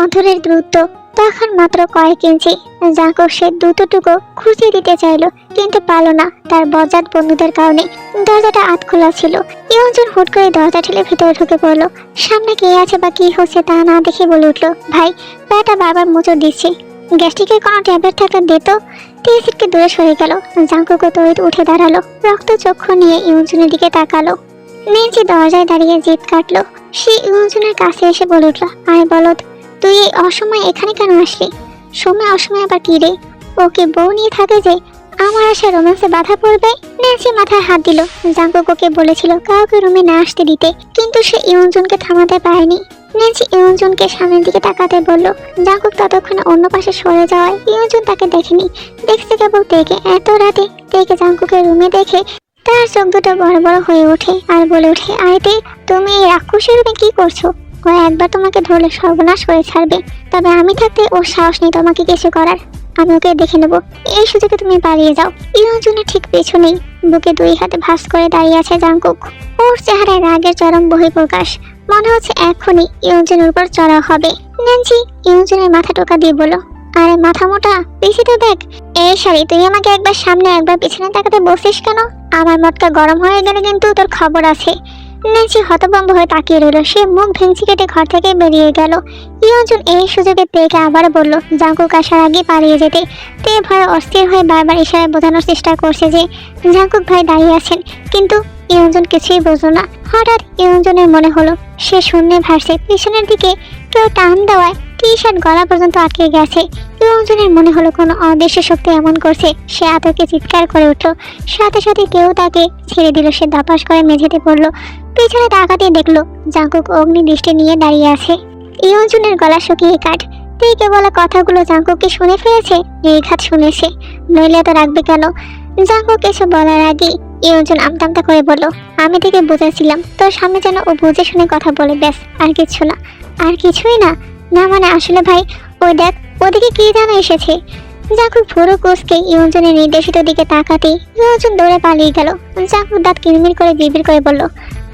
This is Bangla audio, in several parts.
অধরের দ্রুত তখন মাত্র কয়েক ইঞ্চি। জাঙ্কুক সে দ্রুতটুকু খুঁজে দিতে চাইলো, কিন্তু পারল না তার বজ্জাত বন্ধুদের কারণে। দরজাটা আধ খোলা ছিল। ইয়ঞ্জন হুট করে দরজা ঠেলে ভিতরে ঢুকে পড়লো। সামনে কে আছে বা কি হচ্ছে তা না দেখে বলে উঠলো, ভাই প্যাটা বারবার মোচড় দিচ্ছে, গ্যাস্ট্রিকের কোনো ট্যাবলেট থাকলে দে তো। টিএসিটকে দূরে সরে গেল। জাঙ্কুকও তড়িৎ উঠে দাঁড়ালো, রক্ত চক্ষু নিয়ে ইয়ঞ্জনের দিকে তাকালো। নেন্সি দরজায় দাঁড়িয়ে জিভ কাটলো। সে ইয়ঞ্জনের কাছে এসে বলে উঠল, আয় বলদ, তুই এই অসময়ে এখানে কেন আসলি? সময় অসময় আবার কি রে? ওকে বউ নিয়ে থাকে যে আমার আশা রোম্যান্সে বাধা পড়বে। নেন্সি মাথায় হাত দিল। জাঙ্কুক ওকে বলেছিল কাউকে রুমে না আসতে দিতে, কিন্তু সে ইয়ঞ্জনকে থামাতে পারেনি। নেন্সি ইয়ঞ্জনকে সামনের দিকে তাকাতে বলল। জাঙ্কুক ততক্ষণে অন্য পাশে সরে যাওয়ায় ইয়ঞ্জন তাকে দেখেনি, দেখছে কেবল তেকে। এত রাতে তেকে জাঙ্কুকের রুমে দেখে তার চোখ দুটো বড় বড় হয়ে ওঠে আর বলে ওঠে, আয়তে তুমি এই রাক্ষসের রুমে কি করছো? ও একবার তোমাকে ধরলে সর্বনাশ করে ছাড়বে, তবে আমি থাকতে ওর সাহস নেই তোমাকে কিছু করার। আমি ওকে দেখে নেবো, এই সুযোগে তুমি পালিয়ে যাও। ইয়ঞ্জনের ঠিক পেছনেই বুকে দুই হাতে ভাঁজ করে দাঁড়িয়ে আছে জাঙ্কুক। ওর চেহারায় রাগের চরম বহিঃপ্রকাশ। মনে হচ্ছে এখনই ইয়ঞ্জনের উপর চড়া হবে। নেন্সি ইয়ঞ্জনের মাথা টোকা দিয়ে বলল, আরে মাথা মোটা, পিছিয়ে দেখ। এই শাড়ি, তুই আমাকে একবার সামনে একবার পিছনে তাকাতে বসিস কেন? আমার মটকা গরম হয়ে গেলে কিন্তু তোর খবর আছে। নেন্সি হতভম্ব হয়ে তাকিয়ে রইল। সে মুখ ভেঙচি কেটে ঘর থেকে বেরিয়ে গেল। ইয়ঞ্জন এই সুযোগে তেকে আবার বলল জাঙ্কুক আসার আগে পালিয়ে যেতে। তে ভয়ে অস্থির হয়ে বারবার ইশারায় বোঝানোর চেষ্টা করছে যে জাঙ্কুক ভাই দাঁড়িয়ে আছেন, কিন্তু ইয়ঞ্জন কিছুই বুঝলো না। হঠাৎ ইয়ঞ্জনের মনে হলো সে শূন্যে ভাসছে। পিছনের দিকে কেউ টান দেওয়ায় টি শার্ট গলা পর্যন্ত আটকে গেছে। ইয়ঞ্জনের মনে হলো কোনো অদৃশ্য শক্তি এমন করছে। সে আতঙ্কে চিৎকার করে উঠল। সাথে সাথে কেউ তাকে ছেড়ে দিল। সে ধপাস করে মেঝেতে পড়লো। পিছনে তাকাতে দেখলো জাঙ্কুক অগ্নি দৃষ্টি নিয়ে দাঁড়িয়ে আছে। ইয়ঞ্জনের গলা শুকিয়ে কাঠ। তেকে বলা কথাগুলো জাঙ্কুককে শুনে ফেলেছে, নির্ঘাত শুনেছে, নইলে তো রাখবে কেন? জাঙ্কুক এসব বলার আগে ইয়ঞ্জন আমতামতা করে বলল, আমি থেকে বুঝেছিলাম তোর সামনে যেন ও বুঝে শুনে কথা বলে, ব্যাস আর কিছু না। আর কিছুই না? না মানে আসলে ভাই ওই দেখ ওদিকে কি যেন এসেছে। জাঙ্কুক ভুরু কুঁচকে ইয়ঞ্জনের নির্দেশিত দিকে তাকাতেই ইয়ঞ্জন দৌড়ে পালিয়ে গেল। জাঙ্কুক দাঁত কিরমির করে বিড়বিড় করে বলল,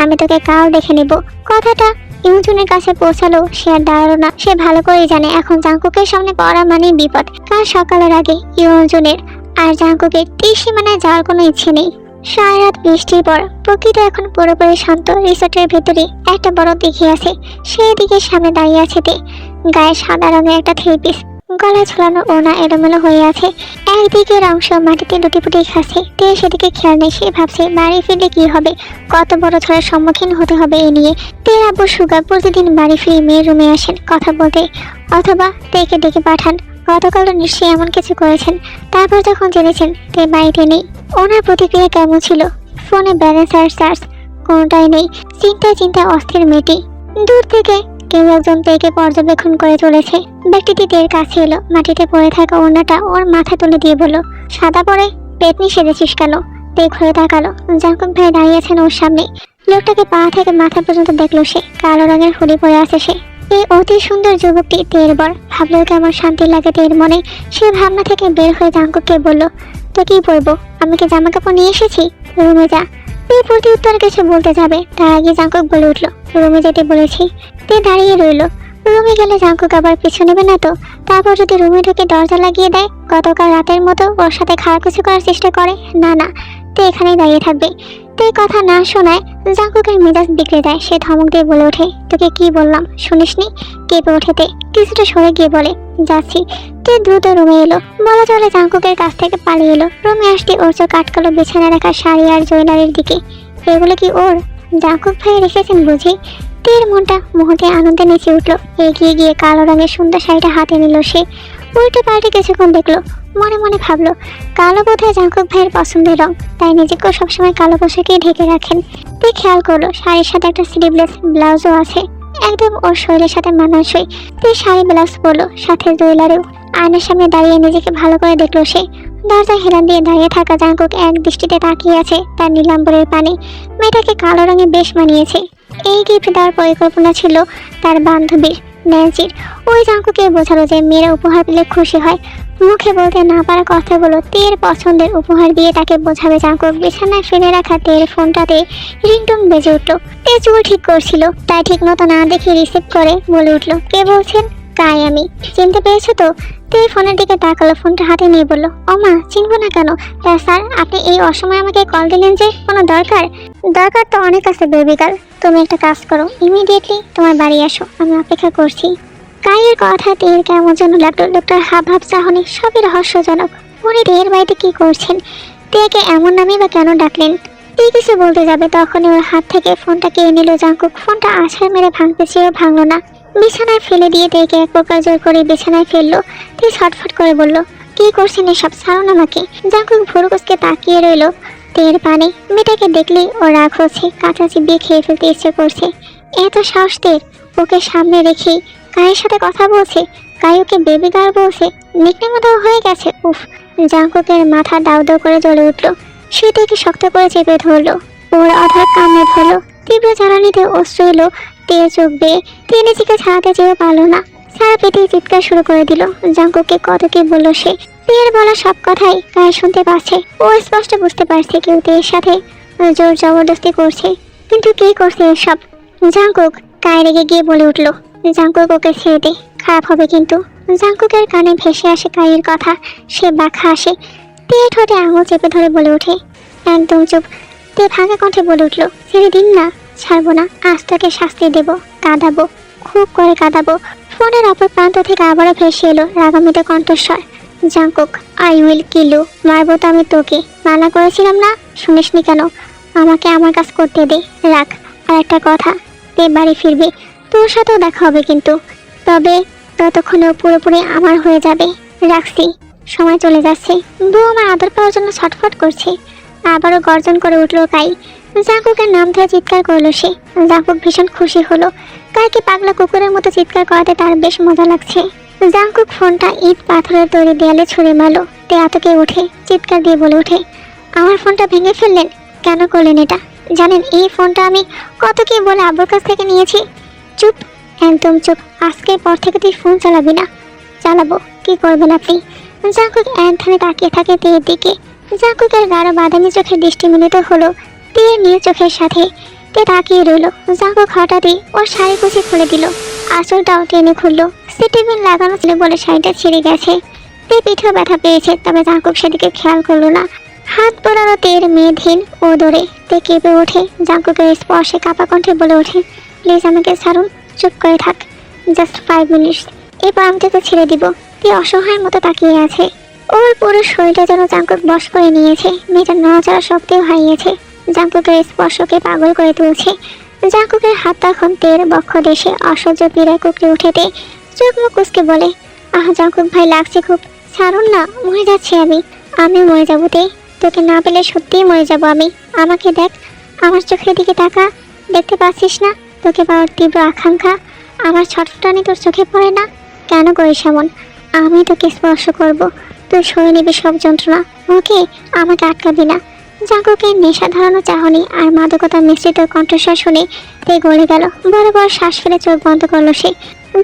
আমি তোকে কাল দেখে নেব। কথাটা ইয়ঞ্জনের কাছে পৌঁছালো সে আর দাঁড়ালো না। সে ভালো করেই জানে এখন জাঙ্কুকের সামনে পড়া মানেই বিপদ। কাল সকালের আগে ইয়ঞ্জনের আর জাঙ্কুকের তীরসীমানায় যাওয়ার কোনো ইচ্ছে নেই। সারা রাত বৃষ্টির পর প্রকৃতি এখন পুরোপুরি শান্ত। রিসোর্টের ভেতরে একটা বড় দিঘি আছে, সেই দিকে সামনে দাঁড়িয়ে আছে তে। গায়ে সাদা রঙের একটা থ্রি পিস, গলায় ঝোলানো ওড়না এলোমেলো হয়ে আছে। একদিকের অংশ মাটিতে লুটিপুটি খাচ্ছে। তে সেদিকে খেয়াল নেই। সে ভাবছে বাড়ি ফিরলে কি হবে, কত বড় ঝড়ের সম্মুখীন হতে হবে এ নিয়ে। তের আব্বু সুগা প্রতিদিন বাড়ি ফিরে মেয়ের রুমে আসেন কথা বলতে, অথবা তেকে ডেকে পাঠান। গতকালও নিশ্চয়ই এমন কিছু করেছেন। তারপর যখন জেনেছেন তে বাড়িতে নেই, ওনার প্রতিক্রিয়া কেমন ছিল? ফোনে ব্যালেন্স আর চার্জ কোনোটাই নেই। চিন্তায় চিন্তায় অস্থির মেয়েটি। দূর থেকে কেউ একজন তেকে পর্যবেক্ষণ করে চলেছে। ব্যক্তিটি তের কাছে এলো, মাটিতে পড়ে থাকা ওড়নাটা ওর মাথা তুলে দিয়ে বলল, সাদা পরে পেতনি সেজেছিস কেন? তে ঘুরে তাকালো। জাঙ্কুক ভাই দাঁড়িয়ে আছেন ওর সামনে। লোকটাকে পা থেকে মাথা পর্যন্ত দেখলো সে। কালো রঙের হুডি পরে আছে সে। এই অতি সুন্দর যুবকটি তের বর। ভাবলেও কেমন শান্তি লাগে তের মনে। সে ভাবনা থেকে বের হয়ে জাঙ্কুককে বলল, তো কি পরবো? আমি কি জামা কাপড় নিয়ে এসেছি, রুমে যা। তে প্রতি উত্তরে কিছু বলতে যাবে, তার আগে জাঙ্কুক বলে উঠলো, রুমে যেতে বলেছি। তে দাঁড়িয়ে রইল। রুমে গেলে জাঙ্কুক আবার পিছু নেবে না তো? তারপর যদি রুমে ঢুকে দরজা লাগিয়ে দেয়, গতকাল রাতের মতো ওর সাথে খারাপ কিছু করার চেষ্টা করে? না না, তে এখানেই দাঁড়িয়ে থাকবে। তে কথা না শোনায় জাঙ্কুকের মেজাজ বিগড়ে দেয়। সে ধমক দিয়ে বলে ওঠে, তোকে কি বললাম শুনিসনি? কেঁপে ওঠে তে। কিছুটা সরে গিয়ে বলে, যাচ্ছি। তে দ্রুত রুমে এলো। বলা চলে জাঙ্কুকের কাছ থেকে পালিয়ে এলো। রুমে আসতে ওর চোখ আটকালো বিছানায় রাখা শাড়ি আর জুয়েলারির দিকে। এগুলো কি ওর? জাঙ্কুক ভাই রেখেছেন বুঝি? তের মনটা মুহূর্তে আনন্দে নেচে উঠলো। এগিয়ে গিয়ে কালো রঙের সুন্দর শাড়িটা হাতে নিল সে। উল্টে পাল্টে কিছুক্ষণ দেখলো, মনে মনে ভাবলো কালো বোধহয় জাঙ্কুক ভাইয়ের পছন্দের রং, তাই নিজেকেও সবসময় কালো পোশাকেই ঢেকে রাখেন। তে খেয়াল করলো শাড়ির সাথে একটা স্লিভলেস ব্লাউজও আছে, একদম ওর শরীরের সাথে মানানসই। তে শাড়ি ব্লাউজ পরলো, সাথে জুয়েলারিও। আয়নার সামনে দাঁড়িয়ে নিজেকে ভালো করে দেখলো সে। দরজা হেলান দিয়ে দাঁড়িয়ে থাকা জাঙ্কুক এক দৃষ্টিতে তাকিয়ে আছে তার নীলাম্বরের পানে। মেয়েটাকে কালো রঙে বেশ মানিয়েছে। এই গিফট দেওয়ার পরিকল্পনা ছিল তার বান্ধবীর ন্যান্সির। ওই জাঙ্কুকে বোঝালো যে মেয়েরা উপহার পেলে খুশি হয়। মুখে বলতে না পারা কথাগুলো তের পছন্দের উপহার দিয়ে তাকে বোঝাবে জাঙ্কুক। বিছানায় ফেলে রাখা তের ফোনটাতে রিংটোন বেজে উঠলো। তে চুল ঠিক করছিল, তাই ঠিক মতো না দেখে রিসিভ করে বলে উঠলো, কে বলছেন? কাই আমি, চিনতে পেরেছো তো? তে ফোনের দিকে তাকালো, ফোনটা হাতে নিয়ে বলল, ও মা, চিনবো না কেন? তা স্যার, আপনি এই অসময়ে আমাকে কল দিলেন যে, কোনো দরকার? দরকার তো অনেক আছে বেবি গার্ল। তুমি একটা কাজ করো, ইমিডিয়েটলি তোমার বাড়ি আসো, আমি অপেক্ষা করছি। কাইয়ের কথা তীর কেমন যেন লাগলো। লোকটার হাব ভাব চাহনি সবই রহস্যজনক। উনি তীর বাড়িতে কি করছেন? তীরকে এমন নামই বা কেন ডাকলেন? তীর কিছু বলতে যাবে তখনই ওর হাত থেকে ফোনটা কেড়ে নিল জাঙ্কুক। ফোনটা আছাড় মেরে ভাঙতে চেয়েও ভাঙলো না, বিছানায় ফেলে দিয়ে তীরকে এক প্রকার জোর করে বিছানায় ফেললো। তীর ছটফট করে বলল, কি করছেন এসব? ছাড়ুন আমাকে। জাঙ্কুক ভুরুকুচকে তাকিয়ে রইল তীর পানে। মেয়েটাকে দেখলেই ও রাগ হচ্ছে, কাঁচা চিবিয়ে খেয়ে ফেলতে ইচ্ছে করছে। এত সাহস তীর, ওকে সামনে রেখেই কায়ের সাথে কথা বলছে। কাই ওকে বেবি গার্ল বলছে, নিকনেমও দেওয়া হয়ে গেছে। উফ! জাঙ্কুকের মাথা দাউ দাউ করে জ্বলে উঠল। সে থেকে শক্ত করে চেপে ধরলো, ওর অধর কামড়ে ধরলো। তীব্র জ্বালানিতে অশ্রু এলো তীর চোখ বেয়ে। তীর নিজেকে ছাড়াতে চেয়েও পারল না, সারা পেটে চিৎকার শুরু করে দিল। জাঙ্কুককে কত কি বললো সে। তীর বলা সব কথাই কায় শুনতে পাচ্ছে। ও স্পষ্ট বুঝতে পারছে কেউ তীরের সাথে জোর জবরদস্তি করছে, কিন্তু কে করছে এসব? জাঙ্কুক! কায় রেগে গিয়ে বলে উঠল, জাঙ্কুক, ওকে ছেড়ে দে, খারাপ হবে কিন্তু। জাঙ্কুকের কানে ভেসে আসে কায়ের কথা, সে বাঁকা আসে। তে ঠোঁটে আঙুল চেপে ধরে বলে ওঠে, একদম চুপ। তে ভাঙা কণ্ঠে বলে উঠল, ছেড়ে দিন না। ছাড়বো না, আজ তোকে শাস্তি দেবো, কাঁদাবো, খুব করে কাঁদাবো। ফোনের অপর প্রান্ত থেকে আবারও ভেসে এলো রাগান্বিত কণ্ঠস্বর, Jungkook, I will kill you. মারবো তো আমি তোকে, মানা করেছিলাম না? শুনিসনি কেন? আমাকে আমার কাজ করতে দে। রাখ, আর একটা কথা, তে বাড়ি ফিরবে, তোর সাথেও দেখা হবে কিন্তু। তবে ততক্ষণেও পুরোপুরি আমার হয়ে যাবে। রাখছি, সময় চলে যাচ্ছে। বউ আমার আদর পাওয়ার জন্য ছটফট করছে। আবারও গর্জন করে উঠল কাই। জাঙ্কুকের নাম ধরে চিৎকার করলো সে। জাঙ্কুক ভীষণ খুশি হলো। কাইকে পাগলা কুকুরের মতো চিৎকার করাতে তার বেশ মজা লাগছে। জাঙ্কুক ফোনটা ইট পাথরের তৈরি দেয়ালে ছুঁড়ে মারলো। তে আতকে উঠে চিৎকার দিয়ে বলে ওঠে, আমার ফোনটা ভেঙে ফেললেন? কেন করলেন এটা? জানেন এই ফোনটা আমি কত কি বলে আব্বুর কাছ থেকে নিয়েছি। চুপ, একদম চুপ। আজকের পর থেকে তুই ফোন চালাবি না। চালাবো, কি করবেন আপনি? জাঙ্কুক এক ধারে তাকিয়ে থাকে তীরের দিকে। জাঙ্কুকের গাঢ় বাদামি চোখের দৃষ্টি মিলিত হলো তীরের নীল চোখের সাথে। তে তাকিয়ে রইল। জাঙ্কুক হঠাৎই ওর শাড়ি কুচি খুলে দিল, আঁচলটাও টেনে খুললো। সিটিবিন লাগানো ছিল বলে শাড়িটা ছিঁড়ে গেছে। তে পিঠেও ব্যথা পেয়েছে, তবে জাঙ্কুক সেদিকে খেয়াল করলো না। হাত বোলানো তীর মেয়েধীন ও দৌড়ে। তে কেঁপে ওঠে। জাঙ্কুকের স্পর্শে কাঁপা কণ্ঠে বলে ওঠে, প্লিজ আমাকে ছাড়ুন, চুপ করে থাক, জাস্ট 5 মিনিটস, এরপর আমি তোকে ছেড়ে দিব। তে অসহায়ের মতো তাকিয়ে আছে। ওর পুরো শরীরটা যেন জাঙ্কুক বশ করে নিয়েছে। মেয়েটা নড়াচড়া শক্তিও হারিয়েছে। জাঙ্কুকের স্পর্শকে পাগল করে তুলছে। জাঙ্কুকের হাত তখন তের বক্ষ দেশে অসহ্য পীড়ায় কুকড়ে উঠেতে চোখ মুখ কুচকে বলে, আহ জাঙ্কুক ভাই, লাগছে খুব, ছাড়ুন না, মরে যাচ্ছি আমি। আমি মরে যাবো তে, তোকে না পেলে সত্যিই মরে যাব আমি। আমাকে দেখ, আমার চোখের দিকে তাকা, দেখতে পাচ্ছিস না তোকে পাওয়ার তীব্র আকাঙ্ক্ষা? আমার ছটফটানি তোর চোখে পড়ে না? কেন করিস এমন? আমি তোকে স্পর্শ করব, তুই সয়ে নিবি সব যন্ত্রণা। ওকে, আমাকে আটকাবি না। জাঙ্কুকের নেশা ধরানো চাহনি আর মাদকতার মিশ্রিত কণ্ঠস্বর শুনে তে গলে গেল। বড় বড় শ্বাস ফেলে চোখ বন্ধ করলো সে।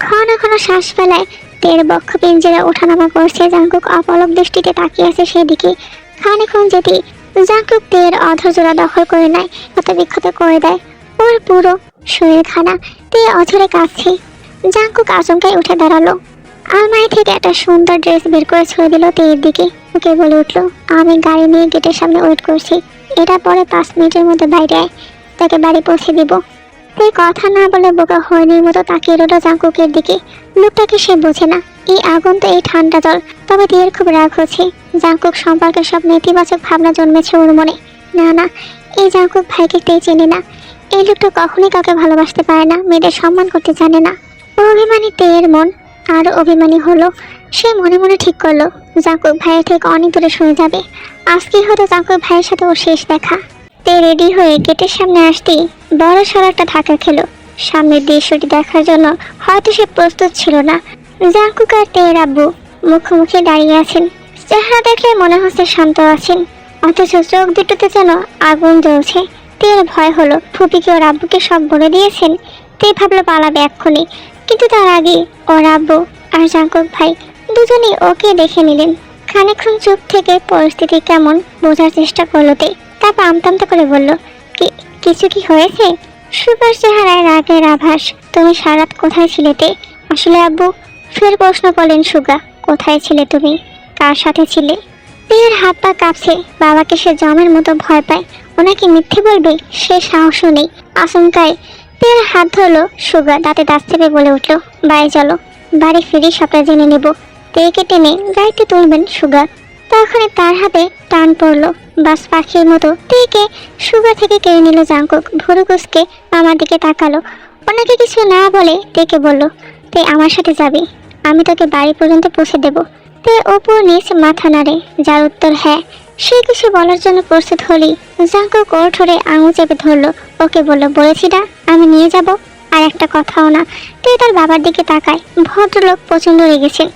ঘন ঘন শ্বাস ফেলায় তের বক্ষ পিঞ্জেরা ওঠানামা করছে। জাঙ্কুক অপলক দৃষ্টিতে তাকিয়ে আছে সেদিকে। খানিক্ষণ যেতেই জাঙ্কুক তের অধৈর্যরা দখল করে নেয়, ক্ষত বিক্ষত করে দেয় ওর পুরো শরীরখানা। তে অঝরে কাঁদছে। জাঙ্কুক আচমকাই উঠে দাঁড়ালো। আলমারি থেকে একটা সুন্দর ড্রেস বের করে ছুঁড়ে দিল তের দিকে। ওকে বলে উঠলো, আমি গাড়ি নিয়ে গেটের সামনে ওয়েট করছি, এটা পরে 5 মিনিটের মধ্যে বাইরে আয়, তাকে বাড়ি পৌঁছে দিব। তে কথা না বলে বোকা হরিণীর মতো তাকিয়ে রইল জাঙ্কুকের দিকে। লোকটাকে সে বোঝে না, এই আগুন তো এই ঠান্ডা জল। তবে তের খুব রাগ হচ্ছে। জাঙ্কুক সম্পর্কে সব নেতিবাচক ভাবনা জন্মেছে ওর মনে। না না, এই জাঙ্কুক ভাইকে তে চেনে না। এই লোকটা কখনই কাউকে ভালোবাসতে পারে না, মেয়েদের সম্মান করতে জানে না। অভিমানী তের মন আরো অভিমানী হলো। সে মনে মনে ঠিক করলো জাঙ্কুক ভাইয়ের থেকে অনেক দূরে সরে যাবে। আজকে হয়তো জাঙ্কুক ভাইয়ের সাথে ওর শেষ দেখা। তে রেডি হয়ে গেটের সামনে আসতেই বড় সড় একটা ধাক্কা খেলো। সামনের দৃশ্যটি দেখার জন্য হয়তো সে প্রস্তুত ছিল না। জাঙ্কুক আর তের আব্বু মুখোমুখি দাঁড়িয়ে আছেন। চেহারা দেখলে মনে হচ্ছে শান্ত আছেন, অথচ চোখ দুটোতে যেন আগুন জ্বলছে। তের ভয় হলো ফুপিকে ওর আব্বুকে সব বলে দিয়েছেন। তে ভাবলো পালাবে এক্ষুনি, কিন্তু তার আগে ওর আব্বু আর জাঙ্কুক ভাই দুজনেই ওকে দেখে নিলেন। খানিকক্ষণ চুপ থেকে পরিস্থিতি কেমন বোঝার চেষ্টা করলো তে। তারপর আমতামতা করে বলল, কিছু কি হয়েছে? সুপার চেহারায় রাগের আভাস। তুমি সারাত কোথায় ছিলে তে? আসলে আব্বু, ফের প্রশ্ন করলেন সুগা, কোথায় ছিলে তুমি, কার সাথে ছিলে? তের হাত পা কাঁপছে, বাবাকে সে জমের মতো ভয় পায়, ওনাকে মিথ্যে বলবে সে সাহসও নেই। আশঙ্কায় তের হাত ধরলো সুগা, দাঁতে দাঁত চেপে বলে উঠলো, বাড়ি চলো, বাড়ি ফিরে সবটা জেনে নেব। তেকে টেনে গাড়িতে তুলবেন সুগা। তখনই তার হাতে টান পড়লো, বাস পাখির মতো তেকে সুগা থেকে কেড়ে নিল জাঙ্কুক। ভুরু কুঁচকে আমার দিকে তাকালো, ওনাকে কিছু না বলে তেকে বলল, তে আমার সাথে যাবি, আমি তোকে বাড়ি পর্যন্ত পৌঁছে দেব। তে উপর নিচ মাথা নাড়ে, যার উত্তর হ্যাঁ। সে কিছু বলার জন্য প্রস্তুত হলেই জাঙ্কুক ওর ঠোঁটে আঙুল চেপে ধরলো। ওকে বলল, বলেছি না আমি নিয়ে যাব, আর একটা কথাও না। তে তার বাবার দিকে তাকায়। ভদ্রলোক প্রচন্ড রেগেছেন,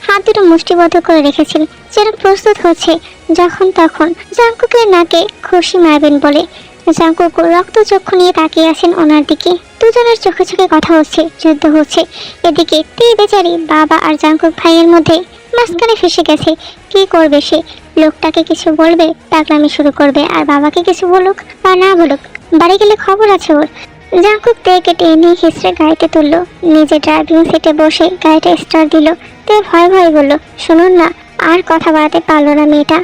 হাত দুটো মুষ্টিবদ্ধ করে রেখেছেন, যেন প্রস্তুত হচ্ছে যখন তখন জাঙ্কুকের নাকে খুশি মারবেন বলে। জাঙ্কুক রক্ত চক্ষু নিয়ে তাকিয়ে আছেন ওনার দিকে। দুজনের চোখে চোখে কথা হচ্ছে, যুদ্ধ হচ্ছে। এদিকে তে বেচারি বাবা আর জাঙ্কুক ভাইয়ের মধ্যে মাঝখানে ফেসে গেছে। কি করবে সে? লোকটাকে কিছু বলবে, পাগলামি শুরু করবে, আর বাবাকে কিছু বলুক বা না বলুক, বাড়ি গেলে খবর আছে ওর। জাঙ্কুক তেকে টেনে হিসড়ে গাড়িতে তুললো, নিজে ড্রাইভিং সিটে বসে গাড়িটা স্টার্ট দিল। তে ভয় ভয় বলল, শুনুন না। আর কথা বাড়াতে পারলো না মেয়েটা।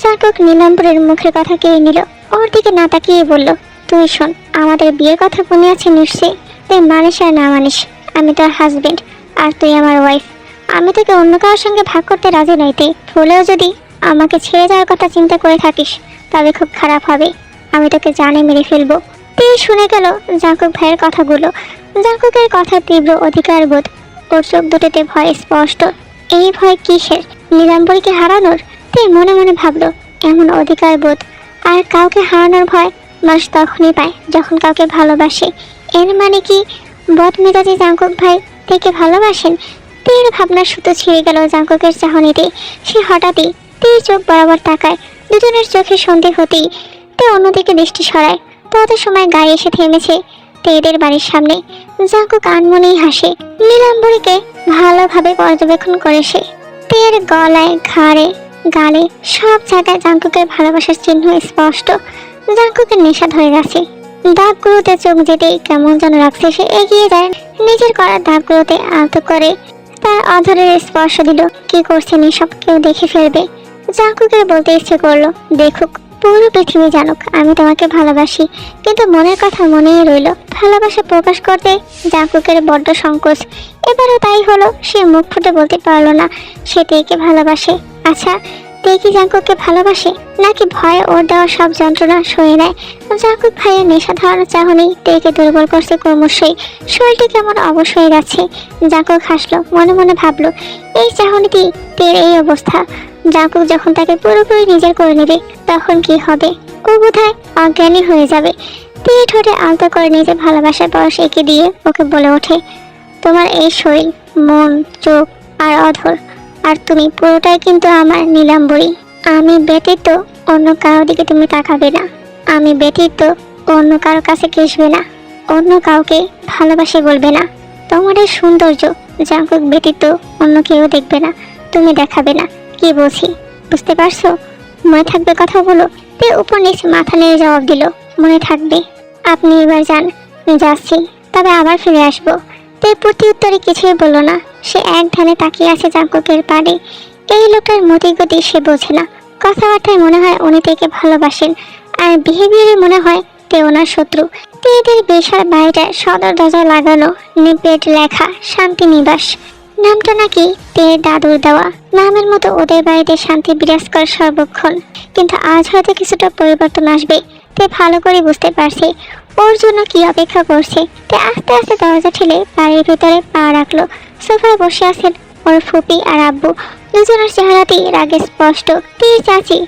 জাঙ্কুক নীলাম্বরের মুখের কথা কেড়ে নিল, ওর দিকে না তাকিয়ে বলল, তুই শোন, আমাদের বিয়ের কথা মনে আছে নিশ্চয়ই? তুই মানিস আর না মানিস, আমি তোর হাজবেন্ড আর তুই আমার ওয়াইফ। আমি তোকে অন্য কারোর সঙ্গে ভাগ করতে রাজি নইতে, ভুলেও যদি আমাকে ছেড়ে যাওয়ার কথা চিন্তা করে থাকিস তবে খুব খারাপ হবে, আমি তোকে জানে মেরে ফেলবো। তুই শুনে গেল জাঙ্কুক ভাইয়ের কথাগুলো। জাঙ্কুকের কথা তীব্র অধিকার বোধ, ওর চোখ দুটোতে ভয় স্পষ্ট। এই ভয় কিসের? নীলাম্বরীকে হারানোর? তুই মনে মনে ভাবলো, এমন অধিকার বোধ আর কাউকে হারানোর ভয় মানুষ তখনই পায় যখন কাউকে ভালোবাসে। এর মানে কি বদমেজাজি জাঙ্কুক ভাই থেকে ভালোবাসেন? তীর ভাবনার সুতো ছিঁড়ে গেল জাঙ্কুকের চাহনিতে। সে হঠাৎই তীর চোখ বরাবর তাকায়। দুজনের চোখে সন্দেহ হতেই তে অন্যদিকে দৃষ্টি সরায়। তত সময় গাড়ি এসে থেমেছে তেদের বাড়ির সামনে। জাঙ্কুক আনমনেই হাসে, নীলাম্বরীকে ভালোভাবে পর্যবেক্ষণ করে সে। তের গলায়, ঘাড়ে, গালে সব জায়গায় জাঙ্কুকের ভালোবাসার চিহ্ন স্পষ্ট। জাঙ্কুকের নেশা ধরে গেছে। দাগগুলোতে চোখ যেতেই কেমন যেন লাগছে। সে এগিয়ে যায়, নিজের করা দাগগুলোতে আলতো করে তার অধরের স্পর্শ দিল। কি করছেন এসব? কেউ দেখে ফেলবে। জাঙ্কুকের বলতে ইচ্ছে করলো, দেখুক, পুরো পৃথিবী জানুক আমি তোমাকে ভালোবাসি। কিন্তু মনের কথা মনেই রইল। ভালোবাসা প্রকাশ করতে জাঙ্কুকের বড্ড সংকোচ। এবারও তাই হলো, সে মুখ ফুটে বলতে পারলো না সে তেকে ভালোবাসে। আচ্ছা, তে কি জাঙ্কুককে ভালোবাসে, নাকি ভয়ে ওর দেওয়া সব যন্ত্রণা সয়ে নেয়? জাঙ্কুক ভাইয়ের নেশা ধরানোর চাহনি তেকে দুর্বল করছে ক্রমশই। শরীরটি কেমন অবশ হয়ে যাচ্ছে। জাঙ্কুক হাসলো, মনে মনে ভাবলো, এই চাহনিতেই তের এই অবস্থা। জাঙ্কুক যখন তাকে পুরোপুরি নিজের করে নেবে তখন কি হবে? ও বোধহয় অজ্ঞানী হয়ে যাবে। তে ঠোঁটে আলতো করে নিজের ভালোবাসার পরশ এঁকে দিয়ে ওকে বলে ওঠে, তোমার এই শরীর, মন, চোখ আর অধর আর তুমি পুরোটাই কিন্তু আমার নীলাম্বরী। আমি ব্যতীত অন্য কারো দিকে তুমি তাকাবে না, আমি ব্যতীত অন্য কারো কাছে ঘেঁষবে না, অন্য কাউকে ভালোবাসে বলবে না। তোমার এই সৌন্দর্য জাঙ্কুক ব্যতীত অন্য কেউ দেখবে না, তুমি দেখাবে না। কি বলছি বুঝতে পারছো? মনে থাকবে কথা বলো। তে উপর নিচ মাথা নেড়ে জবাব দিল, মনে থাকবে। আপনি এবার যান। যাচ্ছি, তবে আবার ফিরে আসবো। তে প্রতি উত্তরে কিছুই বলল না। সে এক ধ্যানে তাকিয়ে আছে জাঙ্কুকের পাড়ে। এই লোকটার মতিগতি সে বোঝে না। কথাবার্তায় মনে হয় উনি তেকে ভালোবাসেন, আর বিহেভিয়ারে মনে হয় তে ওনার শত্রু। তেদের বেশার বাড়িটা সদর দরজায় লাগানো নিপেট লেখা শান্তি নিবাস। নামটা নাকি তের দাদুর দেওয়া। নামের মতো ওদের বাড়িতে শান্তি বিরাজ করে সর্বক্ষণ। কিন্তু আজ হয়তো কিছুটা পরিবর্তন আসবে। তে ভালো করে বুঝতে পারছে ওর জন্য কি অপেক্ষা করছে। তে আস্তে আস্তে দরজা ঠেলে বাড়ির ভিতরে পা রাখলো। সোফায় বসে আছেন ওর ফুপি আর আব্বু। দুজনের চেহারাতেই রাগে স্পষ্ট। তীর চাচি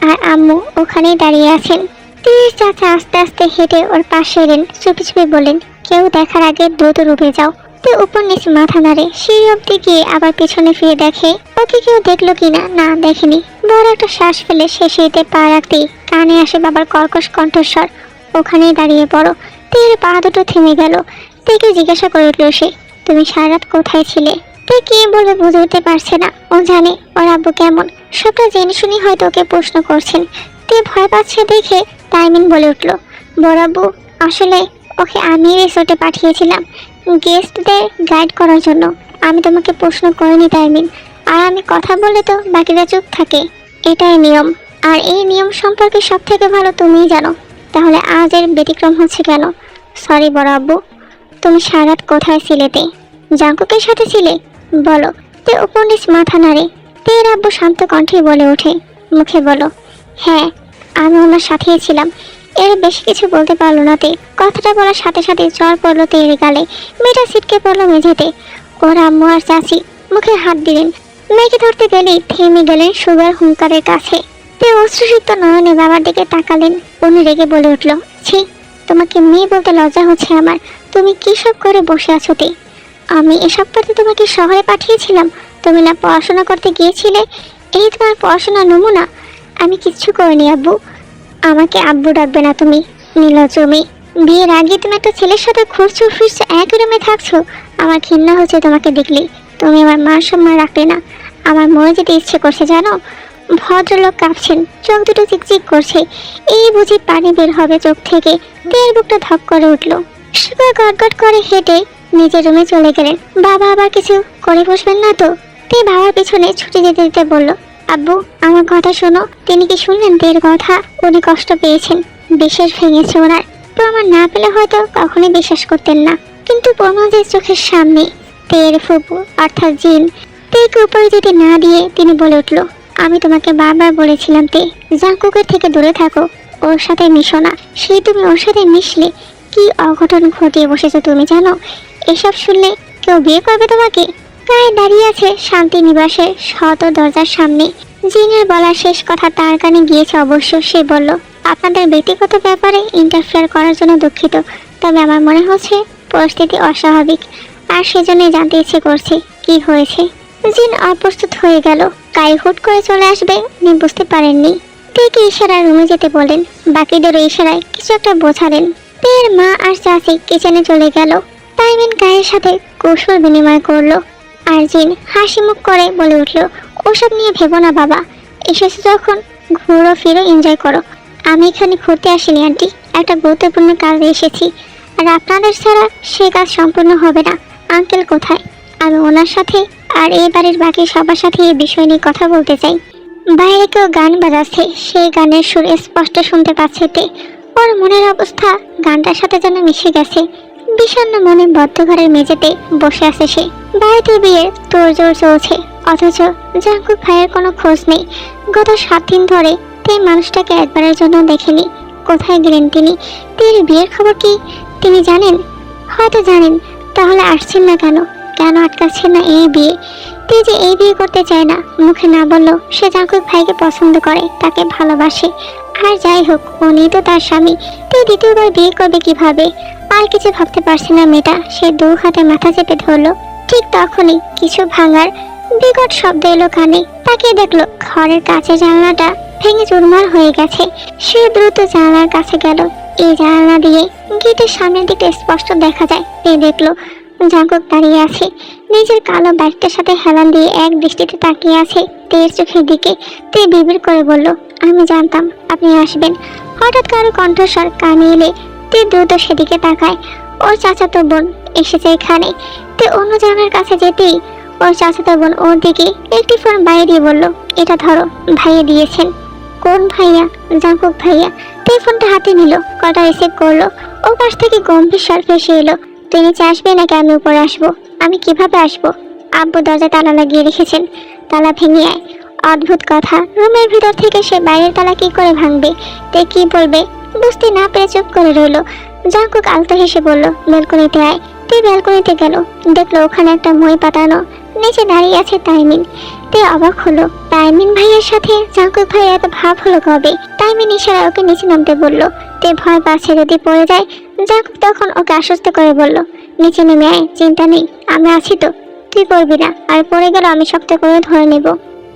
আর আম্মু ওখানেই দাঁড়িয়ে আছেন। তীর চাচা আস্তে আস্তে হেঁটে ওর পাশে এলেন, চুপি চুপি বললেন, কেউ দেখার আগে দ্রুত রুমে যাও। তে উপর নিচে মাথা নাড়ে। সিঁড়ি অব্দি গিয়ে আবার পিছনে ফিরে দেখে ওকে কেউ দেখলো কিনা। না, দেখেনি। বড় একটা শ্বাস ফেলে সে সিঁড়িতে পা রাখতেই কানে আসে বাবার কর্কশ কণ্ঠস্বর, ওখানেই দাঁড়িয়ে পড়ো। তীর পা দুটো থেমে গেল। তেকে জিজ্ঞাসা করে উঠল সে, তুমি সারা রাত কোথায় ছিলে? তে কি বলে বুঝে উঠতে পারছে না। ও জানে ওর আব্বু কেমন, সবটা জেনে শুনি হয়তো ওকে প্রশ্ন করছেন। তে ভয় পাচ্ছে দেখে তাইমিন বলে উঠল, বড় আব্বু, আসলে ওকে আমি রিসোর্টে পাঠিয়েছিলাম গেস্টদের গাইড করার জন্য। আমি তোমাকে প্রশ্ন করিনি তাইমিন, আর আমি কথা বললে তো বাকিরা চুপ থাকে, এটাই নিয়ম। আর এই নিয়ম সম্পর্কে সব থেকে ভালো তুমিই জানো, তাহলে আজ এর ব্যতিক্রম হচ্ছে কেন? সরি বড় আব্বু। তুমি সারা রাত কোথায় ছিলে তে? জাঙ্কুকের সাথে ছিলে? বলো। তে উপনিস মাথা নাড়ে। তের আব্বু শান্ত কণ্ঠে বলে ওঠে, মুখে বলো, হ্যাঁ আমি ওনার সাথেই ছিলাম। এর বেশি কিছু বলতে পারলো না তে। কথাটা বলার সাথে সাথে জ্বর পড়লো তের গালে। মেয়েটা ছিটকে পড়লো মেঝেতে। ওর আম্মু আর চাচি মুখে হাত দিলেন। মেয়েকে ধরতে গেলেই থেমে গেলেন সুগার হুঙ্কারের কাছে। তে অশ্রুসিক্ত নয়নে বাবার দিকে তাকালেন। উনি রেগে বলে উঠল, ছি, তোমাকে মেয়ে বলতে লজ্জা হচ্ছে আমার। তুমি কি সব করে বসে আছো তে? আমি এসব করতে তোমাকে শহরে পাঠিয়েছিলাম? তুমি না পড়াশোনা করতে গিয়েছিলে? এই তোমার পড়াশোনার নমুনা। আমি কিচ্ছু করিনি আব্বু। আমাকে আব্বু ডাকবে না তুমি, নির্লজ্জ মেয়ে। বিয়ের আগে তুমি একটা ছেলের সাথে ঘুরছো ফিরছো, একই রুমে থাকছো। আমার ঘৃণা হচ্ছে তোমাকে দেখলেই। তুমি আমার মান সম্মান রাখলে না। আমার মরে যেতে ইচ্ছে করছে জানো। ভদ্রলোক কাঁপছেন, চোখ দুটো চিকচিক করছে। এই বুঝি পানি বের হবে চোখ থেকে। তের বুকটা ধক করে উঠলো। সুগার গটগট করে হেঁটে নিজের রুমে চলে গেলেন। বাবা আবার কিছু করে বসবেন না তো? তে বাবার পিছনে ছুটে যেতে যেতে বলল, আব্বু আমার কথা শোনো। তিনি কি শুনলেন তের কথা? উনি কষ্ট পেয়েছেন, বিশ্বাস ভেঙেছে ওনার। প্রমাণ না পেলে হয়তো কখনোই বিশ্বাস করতেন না, কিন্তু প্রমাণের চোখের সামনে তের ফুপু অর্থাৎ জিন তেকে উপরে যেতে না দিয়ে তিনি বলে উঠল, আমি তোমাকে বারবার বলেছিলাম তে, জাঙ্কুকের থেকে দূরে থাকো, ওর সাথে মিশো না। সেই তুমি ওর সাথে মিশলে কি অঘটন ঘটিয়ে বসেছো তুমি জানো? এসব শুনলে কেউ বিয়ে করবে তোমাকে? গায়ে দাঁড়িয়ে আছে শান্তি নিবাসের শত দরজার সামনে। জিনের বলা শেষ কথা তার কানে গিয়েছে অবশ্য। সে বলল, আপনাদের ব্যক্তিগত ব্যাপারে ইন্টারফেয়ার করার জন্য দুঃখিত, তবে আমার মনে হচ্ছে পরিস্থিতি অস্বাভাবিক, আর সেজন্যই জানতে ইচ্ছে করছে কি হয়েছে। জিন অপ্রস্তুত হয়ে গেল। কাই হুট করে চলে আসবে উনি বুঝতে পারেননি। তেকে ইশারায় রুমে যেতে বলেন, বাকিদেরও ইশারায় কিছু একটা বোঝালেন। তের মা আর চাচি কিচেনে চলে গেল। তাইমিন গায়ের সাথে কৌশল বিনিময় করলো, আর জিন হাসি মুখ করে বলে উঠল, ওসব নিয়ে ভেবো না বাবা, এসেছো যখন ঘুরো ফিরো এনজয় করো। আমি এখানে ঘুরতে আসিনি আন্টি, একটা গুরুত্বপূর্ণ কাজে এসেছি, আর আপনাদের ছাড়া সে কাজ সম্পূর্ণ হবে না। আঙ্কেল কোথায়? আমি ওনার সাথে আর এই বাড়ির বাকি সবার সাথে এই বিষয় নিয়ে কথা বলতে চাই। বাইরে কেউ গান বাজাচ্ছে, সেই গানের সুর স্পষ্ট শুনতে পাচ্ছে তে। ওর মনের অবস্থা গানটার সাথে যেন মিশে গেছে। বিষণ্ণ মনে বদ্ধ ঘরের মেঝেতে বসে আছে সে। বাড়িতে বিয়ের তোড়জোড় চলছে, অথচ জাঙ্কুক ভাইয়ের কোনো খোঁজ নেই। গত 7 দিন ধরে তে মানুষটাকে একবারের জন্য দেখেনি। কোথায় গেলেন তিনি? তের বিয়ের খবর কি তিনি জানেন? হয়তো জানেন, তাহলে আসছেন না কেন? কেন আটকাচ্ছেন না এই বিয়ে? তে যে এই বিয়ে করতে চায় না, মুখে না বললেও সে জাঙ্কুক ভাইকে পছন্দ করে, তাকে ভালোবাসে। আর যাই হোক, উনি তো তার স্বামী। তে দ্বিতীয়বার বিয়ে করবে কিভাবে? আর কিছু ভাবতে পারছে না মেয়েটা। সে 2 হাতে মাথা চেপে ধরলো। ঠিক তখনই কিছু ভাঙার বিকট শব্দ এলো কানে। তাকে দেখলো ঘরের কাছে জানলাটা ভেঙে চুরমার হয়ে গেছে। সে দ্রুত জানলার কাছে গেল। এই জানলা দিয়ে গেটের সামনের দিকে স্পষ্ট দেখা যায়। তে দেখলো জাঙ্কুক দাঁড়িয়ে আছে, নিজের কালো বাইকটার সাথে হেলান দিয়ে এক দৃষ্টিতে তাকিয়ে আছে তের চোখের দিকে। তে বিড়বিড় করে বলল, আমি জানতাম আপনি আসবেন। হঠাৎ কারো কণ্ঠস্বর কানে এলে তে দ্রুত সেদিকে তাকায়। ওর চাচাতো বোন এসেছে এখানে। তে অন্য জানার কাছে যেতেই ওর চাচাতো বোন ওর দিকে একটি ফোন বাইরে দিয়ে বলল, এটা ধরো, ভাইয়া দিয়েছেন। কোন ভাইয়া? জাঙ্কুক ভাইয়া। তে ফোনটা হাতে নিল, কটা রিসিভ করলো। ও পাশ থেকে গম্ভীর স্বর ভেসে এলো, তুই নিচে আসবে নাকি আমি উপরে আসবো? আমি কিভাবে আসবো? আব্বু দরজা তালা লাগিয়ে রেখেছেন, তালা ভেঙে আয়। অদ্ভুত কথা, রুমের ভিতর থেকে সে বাইরের তালা কি করে ভাঙবে? তে কি বলবে বুঝতে না পেরে চুপ করে রইল। জাঙ্কুক আলতো হেসে বলল, ব্যালকনিতে আয়। তে ব্যালকনিতে গেল, দেখলো ওখানে একটা মই পাতানো, নিচে দাঁড়িয়ে আছে তাইমিন। তে অবাক হলো, তাইমিন ভাইয়ের সাথে জাঙ্কুক ভাই এত ভাব হলো কবে? তাইমিন ইশারায় ওকে নিচে নামতে বলল। তে ভয় পাচ্ছে যদি পড়ে যায়। জাঙ্কুক তখন ওকে আশ্বস্ত করে বলল, নিচে নেমে আয়, চিন্তা নেই, আমি আছি তো, তুই করবি না, আর পড়ে গেল আমি শক্ত করে ধরে নেব।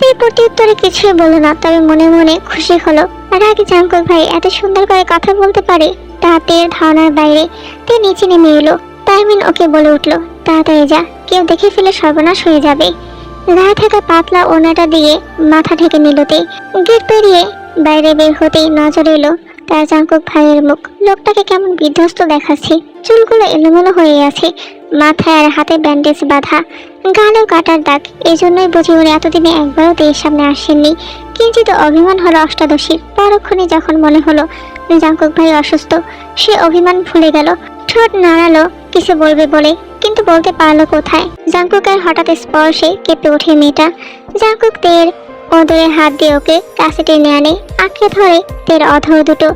তে প্রতি উত্তরে কিছুই বলল না, তবে মনে মনে খুশি হলো। আর আগে জাঙ্কুক ভাই এত সুন্দর করে কথা বলতে পারে তা তের ধারণার বাইরে। তে নিচে নেমে এলো। তাইমিন ওকে বলে উঠলো, তাড়াতাড়ি যা, কেউ দেখে ফেলে সর্বনাশ হয়ে যাবে। গায়ে থাকা পাতলা ওড়নাটা দিয়ে মাথা ঢেকে নিল তে। গেট পেরিয়ে বাইরে বের হতেই নজর এলো তার জাঙ্কুক ভাইয়ের মুখ। লোকটাকে কেমন বিধ্বস্ত দেখাচ্ছে, চুলগুলো এলোমেলো হয়ে আছে, মাথায় আর হাতে ব্যান্ডেজ বাঁধা, গালেও কাটার দাগ। এই জন্যই বুঝি উনি এতদিনে একবারও দেহের সামনে আসেননি। কিঞ্চিত অভিমান হলো অষ্টাদশীর। পরক্ষণে যখন মনে হলো জাঙ্কুক ভাই অসুস্থ, সে অভিমান ভুলে গেল। ঠোঁট নাড়ালো কিছু বলবে বলে, কিন্তু বলতে পারলো কোথায়। জাঙ্কুকের হঠাৎ স্পর্শে কেঁপে ওঠে মেয়েটা। জাঙ্কুক তের ওদরে হাত দিয়ে ওকে কাছে টেনে আনে, আঁকড়ে ধরে তের অধর দুটো।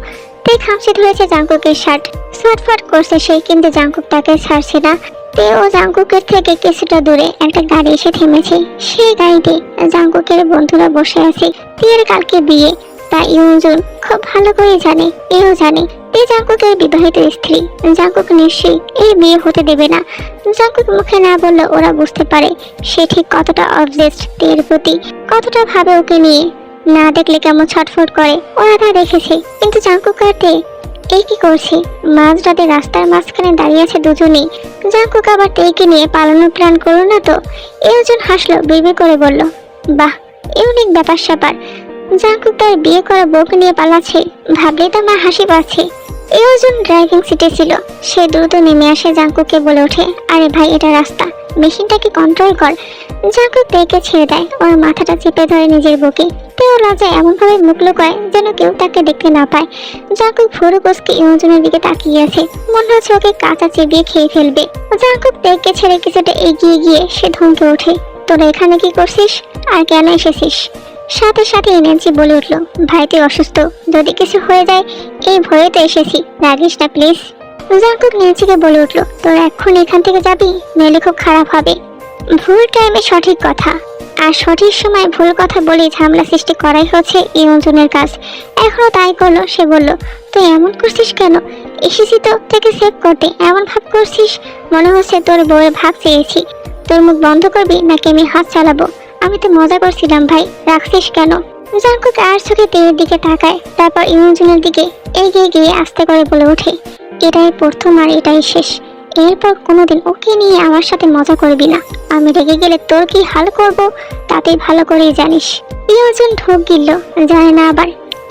তে খামচে ধরেছে জাঙ্কুকের শার্ট, ছটফট করছে সে, কিন্তু জাঙ্কুক তাকে ছাড়ছে না। তে ও জাঙ্কুকের থেকে কিছুটা দূরে একটা গাড়ি এসে থেমেছে। সেই গাড়িতে জাঙ্কুকের বন্ধুরা বসে আছে। তের কালকে বিয়ে, তা ইউজুন খুব ভালো করে জানে, এও জানে। তে জাঙ্কুকের বিবাহিত স্ত্রী। জাঙ্কুক নিশ্চয়ই এই বিয়ে হতে দেবে না। জাঙ্কুক মুখে না বললে ওরা বুঝতে পারে সে ঠিক কতটা অবজেস্ট তের প্রতি, কতটা ভাবে ওকে নিয়ে। না দেখলে কেমন ছটফট করে ওরা তা দেখেছে, কিন্তু জাঙ্কুক আর তে এই কি করছে? মাঝরাতে রাস্তার মাঝখানে দাঁড়িয়ে আছে দুজনেই। জাঙ্কুক আবার তেকে নিয়ে পালানোর প্ল্যান করো না তো? একজন হাসলো, বিড়বিড় করে বলল, বাহ, ইউনিক ব্যাপার স্যাপার। জাঙ্কুক তার বিয়ে করা বউকে নিয়ে পালাচ্ছে, ভাবলেই তো আমার হাসি পাচ্ছে। একজন ড্রাইভিং সিটে ছিল, সে দ্রুত নেমে আসে জাঙ্কুককে বলে ওঠে, আরে ভাই এটা রাস্তা, মেশিনটাকে কন্ট্রোল কর। জাঙ্কুক তেকে ছেড়ে দেয়, ওর মাথাটা চেপে ধরে নিজের বুকে। তেও লজ্জায় এমনভাবে মুখ লুকায় যেন কেউ তাকে দেখতে না পায়। জাঙ্কুক ভুরু কুঁচকে ইউজনের দিকে তাকিয়ে আছে, মনে হচ্ছে ওকে কাঁচা চিবিয়ে খেয়ে ফেলবে। জাঙ্কুক তেকে ছেড়ে কিছুটা এগিয়ে গিয়ে সে ধমকে ওঠে, তোরা এখানে কি করছিস আর কেন এসেছিস? সাথে সাথে এনার্জি বলে উঠল, ভাই তুই অসুস্থ, যদি কিছু হয়ে যায় এই ভয়ে তো এসেছি, রাগিস না প্লিজ। জাঙ্কুক নেন্সিকে বলে উঠল, তোর এখন এখান থেকে যাবি, নইলে খুব খারাপ হবে। ভুল টাইমে সঠিক কথা, আর সঠিক সময় ভুল কথা বলে ঝামেলা সৃষ্টি করাই হচ্ছে ইউজনের কাজ। এখনো তাই করলো। সে বলল, তুই এমন করছিস কেন? এসেছি তো থেকে সেভ করতে, এমন ভাব করছিস মনে হচ্ছে তোর বউয়ের ভাগ চেয়েছি। তোর মুখ বন্ধ করবি নাকি আমি হাত চালাবো? আমি তো মজা করছিলাম ভাই, রাখছিস কেন? জাঙ্কুক আর চোখে তেয়ের দিকে তাকায়, তারপর ইউজনের দিকে এগিয়ে গিয়ে আস্তে করে বলে ওঠে, এটাই প্রথম আর এটাই শেষ। এরপর কোনোদিন ওকে নিয়ে আমার সাথে মজা করবি না। আমি রেগে গেলে তোর কি হাল করব তাতেই ভালো করেই জানিস। ইউজন ঢোক গিলল, জানে না আবার